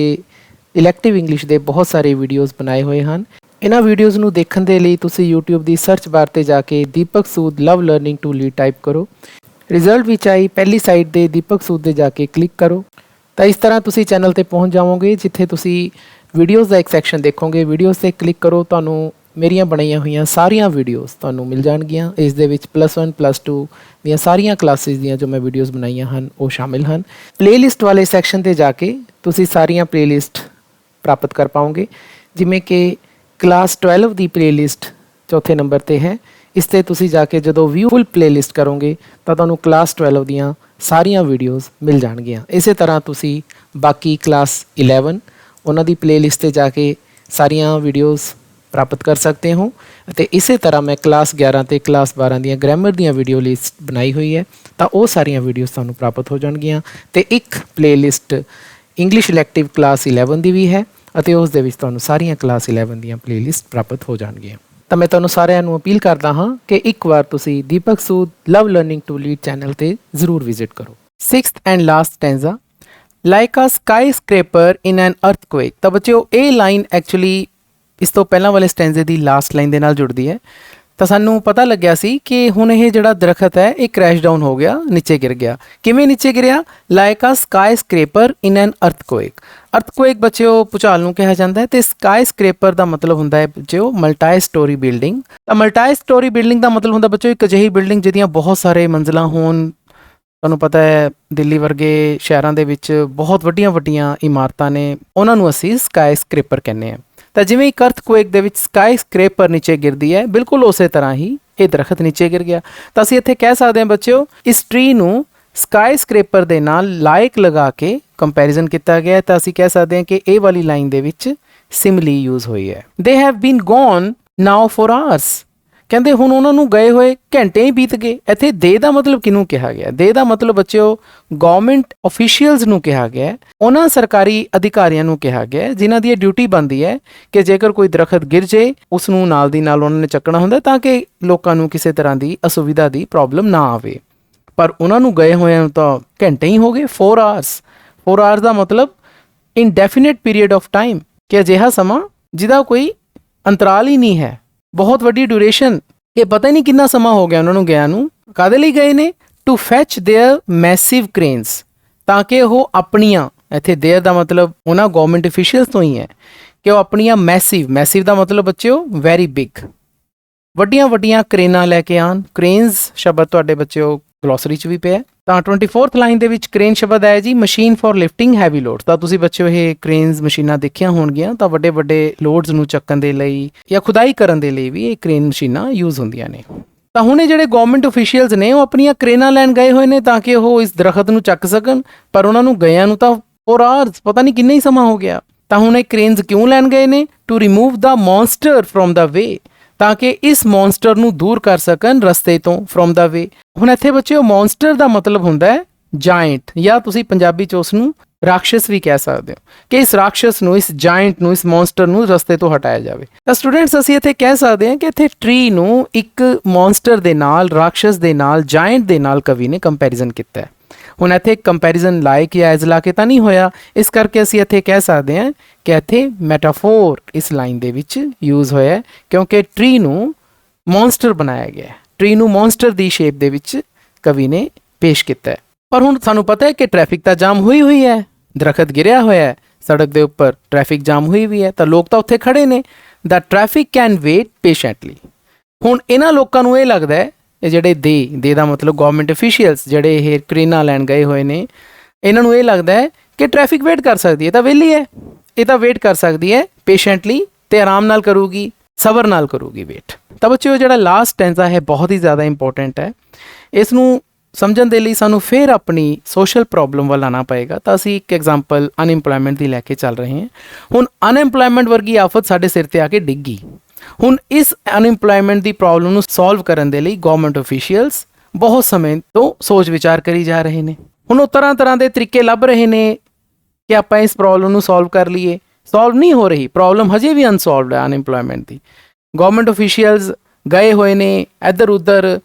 A: ਇਲੈਕਟਿਵ ਇੰਗਲਿਸ਼ ਦੇ ਬਹੁਤ ਸਾਰੇ ਵੀਡੀਓਜ਼ ਬਣਾਏ ਹੋਏ ਹਨ। ਇਹਨਾਂ ਵੀਡੀਓਜ਼ ਨੂੰ ਦੇਖਣ ਦੇ ਲਈ ਤੁਸੀਂ YouTube ਦੀ ਸਰਚ ਬਾਰ 'ਤੇ ਜਾ ਕੇ ਦੀਪਕ Sood love learning to lead type ਕਰੋ। ਰਿਜ਼ਲਟ ਵਿੱਚ ਆਈ ਪਹਿਲੀ ਸਾਈਟ 'ਤੇ ਦੀਪਕ ਸੂਦ 'ਤੇ ਜਾ ਕੇ ਕਲਿੱਕ ਕਰੋ। ਤਾਂ ਇਸ ਤਰ੍ਹਾਂ ਤੁਸੀਂ ਚੈਨਲ 'ਤੇ ਪਹੁੰਚ ਜਾਵੋਗੇ, ਜਿੱਥੇ ਤੁਸੀਂ ਵੀਡੀਓਜ਼ ਦਾ ਇੱਕ ਸੈਕਸ਼ਨ ਦੇਖੋਗੇ। ਵੀਡੀਓਜ਼ 'ਤੇ ਕਲਿੱਕ ਕਰੋ, ਤੁਹਾਨੂੰ ਮੇਰੀਆਂ ਬਣਾਈਆਂ ਹੋਈਆਂ ਸਾਰੀਆਂ ਵੀਡੀਓਜ਼ ਤੁਹਾਨੂੰ ਮਿਲ ਜਾਣਗੀਆਂ। ਇਸ ਦੇ ਵਿੱਚ +1 +2 ਦੀਆਂ ਸਾਰੀਆਂ ਕਲਾਸਿਸ ਦੀਆਂ ਜੋ ਮੈਂ ਵੀਡੀਓਜ਼ ਬਣਾਈਆਂ ਹਨ ਉਹ ਸ਼ਾਮਿਲ ਹਨ। ਪਲੇਲਿਸਟ ਵਾਲੇ ਸੈਕਸ਼ਨ 'ਤੇ ਜਾ ਕੇ ਤੁਸੀਂ ਸਾਰੀਆਂ ਪਲੇਲਿਸਟ ਪ੍ਰਾਪਤ ਕਰ ਪਾਓਗੇ, ਜਿਵੇਂ ਕਿ ਕਲਾਸ 12 ਦੀ ਪਲੇਲਿਸਟ ਚੌਥੇ ਨੰਬਰ 'ਤੇ ਹੈ। ਇਸ 'ਤੇ ਤੁਸੀਂ ਜਾ ਕੇ ਜਦੋਂ ਵਿਊ ਫੁੱਲ ਪਲੇਲਿਸਟ ਕਰੋਗੇ ਤਾਂ ਤੁਹਾਨੂੰ ਕਲਾਸ 12 ਦੀਆਂ ਸਾਰੀਆਂ ਵੀਡੀਓਜ਼ ਮਿਲ ਜਾਣਗੀਆਂ। ਇਸੇ ਤਰ੍ਹਾਂ ਤੁਸੀਂ ਬਾਕੀ ਕਲਾਸ 11 ਉਹਨਾਂ ਦੀ ਪਲੇਲਿਸਟ 'ਤੇ ਜਾ ਕੇ ਸਾਰੀਆਂ ਵੀਡੀਓਜ਼ ਪ੍ਰਾਪਤ ਕਰ ਸਕਦੇ ਹੋ। ਅਤੇ ਇਸੇ ਤਰ੍ਹਾਂ ਮੈਂ ਕਲਾਸ 11 ਅਤੇ ਕਲਾਸ 12 ਦੀਆਂ ਗ੍ਰਾਮਰ ਦੀਆਂ ਵੀਡੀਓ ਲਿਸਟ ਬਣਾਈ ਹੋਈ ਹੈ, ਤਾਂ ਉਹ ਸਾਰੀਆਂ ਵੀਡੀਓਜ਼ ਤੁਹਾਨੂੰ ਪ੍ਰਾਪਤ ਹੋ ਜਾਣਗੀਆਂ। ਅਤੇ ਇੱਕ ਪਲੇਲਿਸਟ ਇੰਗਲਿਸ਼ ਇਲੈਕਟਿਵ ਕਲਾਸ 11 ਦੀ ਵੀ ਹੈ, ਅਤੇ ਉਸ ਦੇ ਵਿੱਚ ਤੁਹਾਨੂੰ ਸਾਰੀਆਂ ਕਲਾਸ 11 ਦੀਆਂ ਪਲੇਲਿਸਟ ਪ੍ਰਾਪਤ ਹੋ ਜਾਣਗੀਆਂ। ਤਾਂ ਮੈਂ ਤੁਹਾਨੂੰ ਸਾਰਿਆਂ ਨੂੰ ਅਪੀਲ ਕਰਦਾ ਹਾਂ ਕਿ ਇੱਕ ਵਾਰ ਤੁਸੀਂ Deepak Sood love learning to lead channel 'ਤੇ ਜ਼ਰੂਰ ਵਿਜ਼ਿਟ ਕਰੋ। 6th and last stanza, like a skyscraper in an earthquake. ਤਾਂ ਬੱਚਿਓ ਇਹ ਲਾਈਨ ਐਕਚੁਅਲੀ ਇਸ ਤੋਂ ਪਹਿਲਾਂ ਵਾਲੇ ਸਟੈਂਜ਼ੇ ਦੀ ਲਾਸਟ ਲਾਈਨ ਦੇ ਨਾਲ ਜੁੜਦੀ ਹੈ। ਤਾਂ ਸਾਨੂੰ ਪਤਾ ਲੱਗਿਆ ਸੀ ਕਿ ਹੁਣ ਇਹ ਜਿਹੜਾ ਦਰਖਤ ਹੈ ਇਹ ਕ੍ਰੈਸ਼ ਡਾਊਨ ਹੋ ਗਿਆ, ਨੀਚੇ ਗਿਰ ਗਿਆ। ਕਿਵੇਂ ਨੀਚੇ ਗਿਰਿਆ? Like a skyscraper in an ਅਰਥਕੁਏਕ। ਅਰਥਕੁਏਕ ਬੱਚਿਓ ਭੂਚਾਲ ਨੂੰ ਕਿਹਾ ਜਾਂਦਾ ਹੈ, ਤੇ ਸਕਾਈ ਸਕ੍ਰੇਪਰ ਦਾ ਮਤਲਬ ਹੁੰਦਾ ਹੈ ਬੱਚਿਓ ਮਲਟੀ ਸਟੋਰੀ ਬਿਲਡਿੰਗ। ਤਾਂ ਮਲਟੀ ਸਟੋਰੀ ਬਿਲਡਿੰਗ ਦਾ ਮਤਲਬ ਹੁੰਦਾ ਬੱਚਿਓ ਇੱਕ ਅਜਿਹੀ ਬਿਲਡਿੰਗ ਜਿਹਦੀਆਂ ਬਹੁਤ ਸਾਰੇ ਮੰਜ਼ਿਲਾਂ ਹੋਣ। ਤੁਹਾਨੂੰ ਪਤਾ ਹੈ ਦਿੱਲੀ ਵਰਗੇ ਸ਼ਹਿਰਾਂ ਦੇ ਵਿੱਚ ਬਹੁਤ ਵੱਡੀਆਂ ਵੱਡੀਆਂ ਇਮਾਰਤਾਂ ਨੇ, ਉਹਨਾਂ ਨੂੰ ਅਸੀਂ ਸਕਾਈ ਸਕ੍ਰੇਪਰ ਕਹਿੰਦੇ ਹਾਂ। ਤਾਂ ਜਿਵੇਂ ਇੱਕ ਅਰਥਕੁਏਕ ਦੇ ਵਿੱਚ ਸਕਾਈ ਸਕ੍ਰੇਪਰ ਨੀਚੇ ਗਿਰਦੀ ਹੈ, ਬਿਲਕੁਲ ਉਸੇ ਤਰ੍ਹਾਂ ਹੀ ਇਹ ਦਰਖਤ ਨੀਚੇ ਗਿਰ ਗਿਆ। ਤਾਂ ਅਸੀਂ ਇੱਥੇ ਕਹਿ ਸਕਦੇ ਹਾਂ ਬੱਚਿਓ ਇਸ ਟਰੀ ਨੂੰ ਸਕਾਈ ਸਕ੍ਰੇਪਰ ਦੇ ਨਾਲ ਲਾਇਕ ਲਗਾ ਕੇ ਕੰਪੈਰੀਜ਼ਨ ਕੀਤਾ ਗਿਆ। ਤਾਂ ਅਸੀਂ ਕਹਿ ਸਕਦੇ ਹਾਂ ਕਿ ਇਹ ਵਾਲੀ ਲਾਈਨ ਦੇ ਵਿੱਚ ਸਿਮਲੀ ਯੂਜ਼ ਹੋਈ ਹੈ। They have been gone now for hours. ਕਹਿੰਦੇ ਹੁਣ ਉਹਨਾਂ ਨੂੰ ਗਏ ਹੋਏ ਘੰਟੇ ਹੀ ਬੀਤ ਗਏ। ਇੱਥੇ ਦੇ ਦਾ ਮਤਲਬ ਕਿਹਨੂੰ ਕਿਹਾ ਗਿਆ? ਦੇ ਦਾ ਮਤਲਬ ਬੱਚਿਓ ਗਵਰਨਮੈਂਟ ਅਫੀਸ਼ੀਅਲਸ ਨੂੰ ਕਿਹਾ ਗਿਆ, ਉਹਨਾਂ ਸਰਕਾਰੀ ਅਧਿਕਾਰੀਆਂ ਨੂੰ ਕਿਹਾ ਗਿਆ ਜਿਨ੍ਹਾਂ ਦੀ ਇਹ ਡਿਊਟੀ ਬਣਦੀ ਹੈ ਕਿ ਜੇਕਰ ਕੋਈ ਦਰਖਤ ਗਿਰ ਜੇ ਉਸ ਨੂੰ ਨਾਲ ਦੀ ਨਾਲ ਉਹਨਾਂ ਨੇ ਚੱਕਣਾ ਹੁੰਦਾ, ਤਾਂ ਕਿ ਲੋਕਾਂ ਨੂੰ ਕਿਸੇ ਤਰ੍ਹਾਂ ਦੀ ਅਸੁਵਿਧਾ ਦੀ ਪ੍ਰੋਬਲਮ ਨਾ ਆਵੇ। ਪਰ ਉਹਨਾਂ ਨੂੰ ਗਏ ਹੋਇਆਂ ਨੂੰ ਤਾਂ ਘੰਟੇ ਹੀ ਹੋ ਗਏ, 4 ਆਵਰਸ। 4 ਆਵਰਸ ਦਾ ਮਤਲਬ ਇਨਡੈਫੀਨਿਟ ਪੀਰੀਅਡ ਆਫ ਟਾਈਮ, ਕਿ ਅਜਿਹਾ ਸਮਾਂ ਜਿਹਦਾ ਕੋਈ ਅੰਤਰਾਲ ਹੀ ਨਹੀਂ ਹੈ, ਬਹੁਤ ਵੱਡੀ ਡਿਊਰੇਸ਼ਨ, ਕਿ ਪਤਾ ਹੀ ਨਹੀਂ ਕਿੰਨਾ ਸਮਾਂ ਹੋ ਗਿਆ ਉਹਨਾਂ ਨੂੰ ਗਿਆ ਨੂੰ। ਕਾਹਦੇ ਲਈ ਗਏ ਨੇ? To fetch their massive cranes. ਤਾਂ ਕਿ ਉਹ ਆਪਣੀਆਂ, ਇੱਥੇ ਦੇਅਰ ਦਾ ਮਤਲਬ ਉਹਨਾਂ ਗਵਰਨਮੈਂਟ ਅਫੀਸ਼ੀਅਲਸ ਤੋਂ ਹੀ ਹੈ ਕਿ ਉਹ ਆਪਣੀਆਂ ਮੈਸਿਵ ਦਾ ਮਤਲਬ ਬੱਚਿਓ ਵੈਰੀ ਬਿਗ, ਵੱਡੀਆਂ ਕਰੇਨਾਂ ਲੈ ਕੇ ਆਉਣ। ਕ੍ਰੇਨਸ ਸ਼ਬਦ ਤੁਹਾਡੇ ਬੱਚਿਓ ਗਲੋਸਰੀ 'ਚ ਵੀ ਪਿਆ। ਤਾਂ 24th ਲਾਈਨ ਦੇ ਵਿੱਚ ਕ੍ਰੇਨ ਸ਼ਬਦ ਆਇਆ ਜੀ machine for lifting heavy loads. ਤਾਂ ਤੁਸੀਂ ਬੱਚਿਓ ਇਹ ਕ੍ਰੇਨਸ ਮਸ਼ੀਨਾਂ ਦੇਖੀਆਂ ਹੋਣਗੀਆਂ, ਤਾਂ ਵੱਡੇ ਲੋਡਸ ਨੂੰ ਚੱਕਣ ਦੇ ਲਈ ਜਾਂ ਖੁਦਾਈ ਕਰਨ ਦੇ ਲਈ ਵੀ ਇਹ ਕ੍ਰੇਨ ਮਸ਼ੀਨਾਂ ਯੂਜ਼ ਹੁੰਦੀਆਂ ਨੇ। ਤਾਂ ਹੁਣ ਇਹ ਜਿਹੜੇ ਗਵਰਨਮੈਂਟ ਅਫੀਸ਼ੀਅਲਸ ਨੇ ਉਹ ਆਪਣੀਆਂ ਕ੍ਰੇਨਾਂ ਲੈਣ ਗਏ ਹੋਏ ਨੇ ਤਾਂ ਕਿ ਉਹ ਇਸ ਦਰਖਤ ਨੂੰ ਚੱਕ ਸਕਣ, ਪਰ ਉਹਨਾਂ ਨੂੰ ਗਇਆਂ ਨੂੰ ਤਾਂ 4 ਆਵਰਸ ਪਤਾ ਨਹੀਂ ਕਿੰਨਾ ਹੀ ਸਮਾਂ ਹੋ ਗਿਆ। ਤਾਂ ਹੁਣ ਇਹ ਕ੍ਰੇਨਸ ਕਿਉਂ ਲੈਣ ਗਏ ਨੇ? To remove the monster from the way, ਤਾਂ ਕਿ ਇਸ ਮੌਨਸਟਰ ਨੂੰ ਦੂਰ ਕਰ ਸਕਣ ਰਸਤੇ ਤੋਂ, ਫਰੋਮ ਦਾ ਵੇ। ਹੁਣ ਇੱਥੇ ਬੱਚਿਓ ਮੌਨਸਟਰ ਦਾ ਮਤਲਬ ਹੁੰਦਾ ਹੈ ਜਾਇੰਟ, ਜਾਂ ਤੁਸੀਂ ਪੰਜਾਬੀ 'ਚ ਉਸ ਨੂੰ ਰਾਖਸ਼ਸ ਵੀ ਕਹਿ ਸਕਦੇ ਹੋ, ਕਿ ਇਸ ਰਾਖਸ਼ਸ ਨੂੰ, ਇਸ ਜਾਇੰਟ ਨੂੰ, ਇਸ ਮੌਨਸਟਰ ਨੂੰ ਰਸਤੇ ਤੋਂ ਹਟਾਇਆ ਜਾਵੇ। ਤਾਂ ਸਟੂਡੈਂਟਸ ਅਸੀਂ ਇੱਥੇ ਕਹਿ ਸਕਦੇ ਹਾਂ ਕਿ ਇੱਥੇ ਟਰੀ ਨੂੰ ਇੱਕ ਮੌਨਸਟਰ ਦੇ ਨਾਲ, ਰਾਖਸ਼ਸ ਦੇ ਨਾਲ, ਜਾਇੰਟ ਦੇ ਨਾਲ ਕਵੀ ਨੇ ਕੰਪੈਰੀਜ਼ਨ ਕੀਤਾ ਹੈ। ਹੁਣ ਇੱਥੇ ਕੰਪੈਰੀਜ਼ਨ ਲਾਇਕ ਜਾਂ ਐਜ਼ ਲਾ ਕੇ ਤਾਂ ਨਹੀਂ ਹੋਇਆ, ਇਸ ਕਰਕੇ ਅਸੀਂ ਇੱਥੇ ਕਹਿ ਸਕਦੇ ਹਾਂ ਕਿ ਇੱਥੇ ਮੈਟਾਫੋਰ ਇਸ ਲਾਈਨ ਦੇ ਵਿੱਚ ਯੂਜ਼ ਹੋਇਆ, ਕਿਉਂਕਿ ਟਰੀ ਨੂੰ ਮੌਨਸਟਰ ਬਣਾਇਆ ਗਿਆ ਹੈ, ਟਰੀ ਨੂੰ ਮੌਨਸਟਰ ਦੀ ਸ਼ੇਪ ਦੇ ਵਿੱਚ ਕਵੀ ਨੇ ਪੇਸ਼ ਕੀਤਾ ਹੈ। ਪਰ ਹੁਣ ਸਾਨੂੰ ਪਤਾ ਹੈ ਕਿ ਟ੍ਰੈਫਿਕ ਤਾਂ ਜਾਮ ਹੋਈ ਹੈ, ਦਰਖਤ ਗਿਰਿਆ ਹੋਇਆ ਹੈ ਸੜਕ ਦੇ ਉੱਪਰ, ਟ੍ਰੈਫਿਕ ਜਾਮ ਹੋਈ ਵੀ ਹੈ, ਤਾਂ ਲੋਕ ਤਾਂ ਉੱਥੇ ਖੜੇ ਨੇ। ਦਾ ਟ੍ਰੈਫਿਕ ਕੈਨ ਵੇਟ ਪੇਸ਼ੈਂਟਲੀ। ਹੁਣ ਇਹਨਾਂ ਲੋਕਾਂ ਨੂੰ ਇਹ ਲੱਗਦਾ ਹੈ, ਇਹ ਜਿਹੜੇ ਦੇ ਦਾ ਮਤਲਬ ਗਵਰਨਮੈਂਟ ਅਫੀਸ਼ੀਅਲਸ ਜਿਹੜੇ ਇਹ ਕ੍ਰੇਨਾਂ ਲੈਣ ਗਏ ਹੋਏ ਨੇ, ਇਹਨਾਂ ਨੂੰ ਇਹ ਲੱਗਦਾ ਹੈ ਕਿ ਟ੍ਰੈਫਿਕ ਵੇਟ ਕਰ ਸਕਦੀ ਹੈ, ਤਾਂ ਵਿਹਲੀ ਹੈ, ਇਹ ਤਾਂ ਵੇਟ ਕਰ ਸਕਦੀ ਹੈ ਪੇਸ਼ੈਂਟਲੀ, ਤੇ ਆਰਾਮ ਨਾਲ ਕਰੂਗੀ, ਸਬਰ ਨਾਲ ਕਰੂਗੀ ਵੇਟ। ਤਾਂ ਬੱਚਿਓ ਜਿਹੜਾ ਲਾਸਟ ਸਟੈਂਜ਼ਾ ਹੈ ਬਹੁਤ ਹੀ ਜ਼ਿਆਦਾ ਇੰਪੋਰਟੈਂਟ ਹੈ। ਇਸ ਨੂੰ ਸਮਝਣ ਦੇ ਲਈ ਸਾਨੂੰ ਫਿਰ ਆਪਣੀ ਸੋਸ਼ਲ ਪ੍ਰੋਬਲਮ ਵੱਲ ਆਉਣਾ ਪਏਗਾ। ਤਾਂ ਅਸੀਂ ਇੱਕ ਐਗਜ਼ਾਮਪਲ ਅਨਇੰਪਲੋਇਮੈਂਟ ਦੀ ਲੈ ਕੇ ਚੱਲ ਰਹੇ ਹਾਂ। ਹੁਣ ਅਨਇੰਪਲੋਇਮੈਂਟ ਵਰਗੀ ਆਫਤ ਸਾਡੇ ਸਿਰ ਤੇ ਆ ਕੇ ਡਿੱਗੀ। ਹੁਣ ਇਸ ਅਨਇੰਪਲੋਇਮੈਂਟ ਦੀ ਪ੍ਰੋਬਲਮ ਨੂੰ ਸੋਲਵ ਕਰਨ ਦੇ ਲਈ ਗਵਰਨਮੈਂਟ ਅਫੀਸ਼ੀਅਲਸ ਬਹੁਤ ਸਮੇਂ ਤੋਂ ਸੋਚ ਵਿਚਾਰ ਕਰੀ ਜਾ ਰਹੇ ਨੇ। ਹੁਣ ਉਹ ਤਰ੍ਹਾਂ ਦੇ ਤਰੀਕੇ ਲੱਭ ਰਹੇ ਨੇ ਕਿ ਆਪਾਂ ਇਸ ਪ੍ਰੋਬਲਮ ਨੂੰ ਸੋਲਵ ਕਰ ਲਈਏ। ਸੋਲਵ ਨਹੀਂ ਹੋ ਰਹੀ, ਪ੍ਰੋਬਲਮ ਹਜੇ ਵੀ ਅਨਸੋਲਵਡ ਹੈ ਅਨਇੰਪਲੋਇਮੈਂਟ ਦੀ। ਗਵਰਨਮੈਂਟ ਅਫੀਸ਼ੀਅਲਸ ਗਏ ਹੋਏ ਨੇ ਇੱਧਰ ਉੱਧਰ,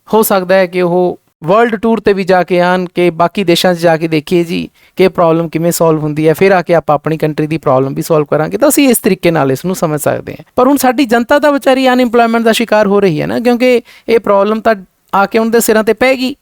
A: ਹੋ ਸਕਦਾ ਹੈ ਕਿ ਉਹ ਵਰਲਡ ਟੂਰ 'ਤੇ ਵੀ ਜਾ ਕੇ ਆਉਣ ਕਿ ਬਾਕੀ ਦੇਸ਼ਾਂ 'ਚ ਜਾ ਕੇ ਦੇਖੀਏ ਜੀ ਕਿ ਪ੍ਰੋਬਲਮ ਕਿਵੇਂ ਸੋਲਵ ਹੁੰਦੀ ਹੈ, ਫਿਰ ਆ ਕੇ ਆਪਾਂ ਆਪਣੀ ਕੰਟਰੀ ਦੀ ਪ੍ਰੋਬਲਮ ਵੀ ਸੋਲਵ ਕਰਾਂਗੇ। ਤਾਂ ਅਸੀਂ ਇਸ ਤਰੀਕੇ ਨਾਲ ਇਸ ਨੂੰ ਸਮਝ ਸਕਦੇ ਹਾਂ। ਪਰ ਹੁਣ ਸਾਡੀ ਜਨਤਾ ਤਾਂ ਵਿਚਾਰੀ ਅਨਇੰਪਲੋਇਮੈਂਟ ਦਾ ਸ਼ਿਕਾਰ ਹੋ ਰਹੀ ਹੈ ਨਾ, ਕਿਉਂਕਿ ਇਹ ਪ੍ਰੋਬਲਮ ਤਾਂ ਆ ਕੇ ਉਹਨਾਂ ਦੇ ਸਿਰਾਂ 'ਤੇ ਪੈ ਗਈ।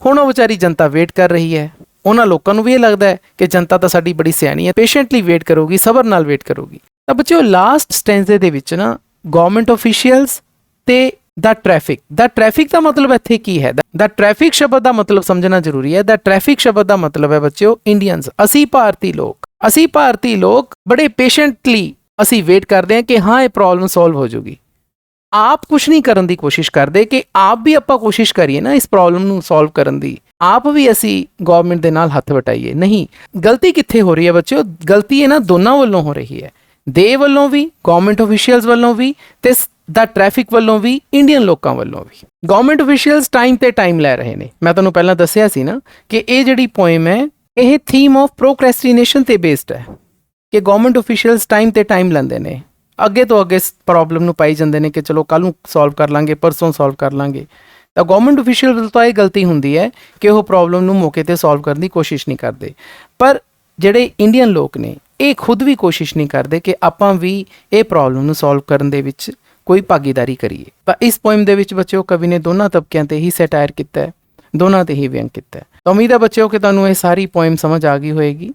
A: ਹੁਣ ਉਹ ਵਿਚਾਰੀ ਜਨਤਾ ਵੇਟ ਕਰ ਰਹੀ ਹੈ। ਉਹਨਾਂ ਲੋਕਾਂ ਨੂੰ ਵੀ ਇਹ ਲੱਗਦਾ ਹੈ ਕਿ ਜਨਤਾ ਤਾਂ ਸਾਡੀ ਬੜੀ ਸਿਆਣੀ ਹੈ, ਪੇਸ਼ੈਂਟਲੀ ਵੇਟ ਕਰੂਗੀ, ਸਬਰ ਨਾਲ ਵੇਟ ਕਰੂਗੀ। ਤਾਂ ਬੱਚਿਓ ਲਾਸਟ ਸਟੈਂਜ਼ੇ ਦੇ ਵਿੱਚ ਨਾ ਗਵਰਨਮੈਂਟ ਅਫੀਸ਼ੀਅਲਸ ਤੇ ਦਾ ਟ੍ਰੈਫਿਕ ਦਾ ਮਤਲਬ ਇੱਥੇ ਕੀ ਹੈ? ਦਾ ਟ੍ਰੈਫਿਕ ਸ਼ਬਦ ਦਾ ਮਤਲਬ ਸਮਝਣਾ ਜ਼ਰੂਰੀ ਹੈ। ਦਾ ਟ੍ਰੈਫਿਕ ਸ਼ਬਦ ਦਾ ਮਤਲਬ ਹੈ ਬੱਚਿਓ ਇੰਡੀਅਨਸ, ਅਸੀਂ ਭਾਰਤੀ ਲੋਕ ਬੜੇ ਪੇਸ਼ੈਂਟਲੀ ਅਸੀਂ ਵੇਟ ਕਰਦੇ ਹਾਂ ਕਿ ਹਾਂ ਇਹ ਪ੍ਰੋਬਲਮ ਸੋਲਵ ਹੋ ਜਾਊਗੀ। ਆਪ ਕੁਛ ਨਹੀਂ ਕਰਨ ਦੀ ਕੋਸ਼ਿਸ਼ ਕਰਦੇ ਕਿ ਆਪ ਵੀ ਆਪਾਂ ਕੋਸ਼ਿਸ਼ ਕਰੀਏ ਨਾ ਇਸ ਪ੍ਰੋਬਲਮ ਨੂੰ ਸੋਲਵ ਕਰਨ ਦੀ, ਆਪ ਵੀ ਅਸੀਂ ਗਵਰਨਮੈਂਟ ਦੇ ਨਾਲ ਹੱਥ ਵਟਾਈਏ। ਨਹੀਂ, ਗਲਤੀ ਕਿੱਥੇ ਹੋ ਰਹੀ ਹੈ ਬੱਚਿਓ? ਗਲਤੀ ਇਹਨਾਂ ਦੋਨਾਂ ਵੱਲੋਂ ਹੋ ਰਹੀ ਹੈ, ਦੇ ਵੱਲੋਂ ਵੀ, ਗਵਰਨਮੈਂਟ ਅਫੀਸ਼ੀਅਲਸ ਵੱਲੋਂ ਵੀ, ਤੇ ਦਾ ਟ੍ਰੈਫਿਕ ਵੱਲੋਂ ਵੀ, ਇੰਡੀਅਨ ਲੋਕਾਂ ਵੱਲੋਂ ਵੀ। ਗਵਰਨਮੈਂਟ ਅਫੀਸ਼ੀਅਲਸ ਟਾਈਮ ਤੇ ਟਾਈਮ ਲੈ ਰਹੇ ਨੇ। ਮੈਂ ਤੁਹਾਨੂੰ ਪਹਿਲਾਂ ਦੱਸਿਆ ਸੀ ਨਾ ਕਿ ਇਹ ਜਿਹੜੀ ਪੋਇਮ ਹੈ ਇਹ ਥੀਮ ਆਫ ਪ੍ਰੋਕ੍ਰੈਸਟੀਨੇਸ਼ਨ ਤੇ ਬੇਸਡ ਹੈ, ਕਿ ਗਵਰਨਮੈਂਟ ਅਫੀਸ਼ੀਅਲਸ ਟਾਈਮ ਤੇ ਟਾਈਮ ਲੈਂਦੇ ਨੇ, ਅੱਗੇ ਤੋਂ ਅੱਗੇ ਪ੍ਰੋਬਲਮ ਨੂੰ ਪਾਈ ਜਾਂਦੇ ਨੇ ਕਿ ਚਲੋ ਕੱਲ੍ਹ ਨੂੰ ਸੋਲਵ ਕਰ ਲਾਂਗੇ, ਪਰਸੋਂ ਸੋਲਵ ਕਰ ਲਾਂਗੇ। ਤਾਂ ਗਵਰਨਮੈਂਟ ਅਫੀਸ਼ੀਅਲ ਵੱਲੋਂ ਤਾਂ ਇਹ ਗਲਤੀ ਹੁੰਦੀ ਹੈ ਕਿ ਉਹ ਪ੍ਰੋਬਲਮ ਨੂੰ ਮੌਕੇ 'ਤੇ ਸੋਲਵ ਕਰਨ ਦੀ ਕੋਸ਼ਿਸ਼ ਨਹੀਂ ਕਰਦੇ। ਪਰ ਜਿਹੜੇ ਇੰਡੀਅਨ ਲੋਕ ਨੇ ਇਹ ਖੁਦ ਵੀ ਕੋਸ਼ਿਸ਼ ਨਹੀਂ ਕਰਦੇ ਕਿ ਆਪਾਂ ਵੀ ਇਹ ਪ੍ਰੋਬਲਮ ਨੂੰ ਸੋਲਵ ਕਰਨ ਦੇ ਵਿੱਚ ਕੋਈ ਭਾਗੀਦਾਰੀ ਕਰੀਏ। ਤਾਂ ਇਸ ਪੋਇਮ ਦੇ ਵਿੱਚ ਬੱਚਿਓ ਕਵੀ ਨੇ ਦੋਨਾਂ ਤਬਕਿਆਂ 'ਤੇ ਹੀ ਸੈਟਾਇਰ ਕੀਤਾ ਹੈ, ਦੋਨਾਂ 'ਤੇ ਹੀ ਵਿਅੰਗ ਕੀਤਾ ਹੈ। ਤਾਂ ਉਮੀਦ ਹੈ ਬੱਚਿਓ ਕਿ ਤੁਹਾਨੂੰ ਇਹ ਸਾਰੀ ਪੋਇਮ ਸਮਝ ਆ ਗਈ ਹੋਏਗੀ।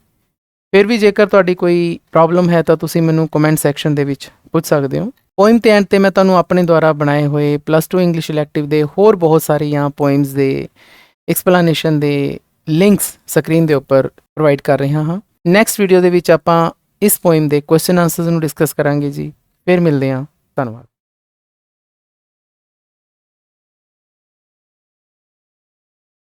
A: ਫਿਰ ਵੀ ਜੇਕਰ ਤੁਹਾਡੀ ਕੋਈ ਪ੍ਰੋਬਲਮ ਹੈ ਤਾਂ ਤੁਸੀਂ ਮੈਨੂੰ ਕਮੈਂਟ ਸੈਕਸ਼ਨ ਦੇ ਵਿੱਚ ਪੁੱਛ ਸਕਦੇ ਹੋ। ਪੋਇਮ ਤੇ ਐਂਡ 'ਤੇ ਮੈਂ ਤੁਹਾਨੂੰ ਆਪਣੇ ਦੁਆਰਾ ਬਣਾਏ ਹੋਏ +2 ਇੰਗਲਿਸ਼ ਇਲੈਕਟਿਵ ਦੇ ਹੋਰ ਬਹੁਤ ਸਾਰੀਆਂ ਪੋਇਮਸ ਦੇ ਐਕਸਪਲੇਨੇਸ਼ਨ ਦੇ ਲਿੰਕਸ ਸਕਰੀਨ ਦੇ ਉੱਪਰ ਪ੍ਰੋਵਾਈਡ ਕਰ ਰਿਹਾ ਹਾਂ। ਨੈਕਸਟ ਵੀਡੀਓ ਦੇ ਵਿੱਚ ਆਪਾਂ ਇਸ ਪੋਇਮ ਦੇ ਕੁਐਸਚਨ ਆਨਸਰਸ ਨੂੰ ਡਿਸਕਸ ਕਰਾਂਗੇ ਜੀ। ਫਿਰ ਮਿਲਦੇ ਹਾਂ, ਧੰਨਵਾਦ।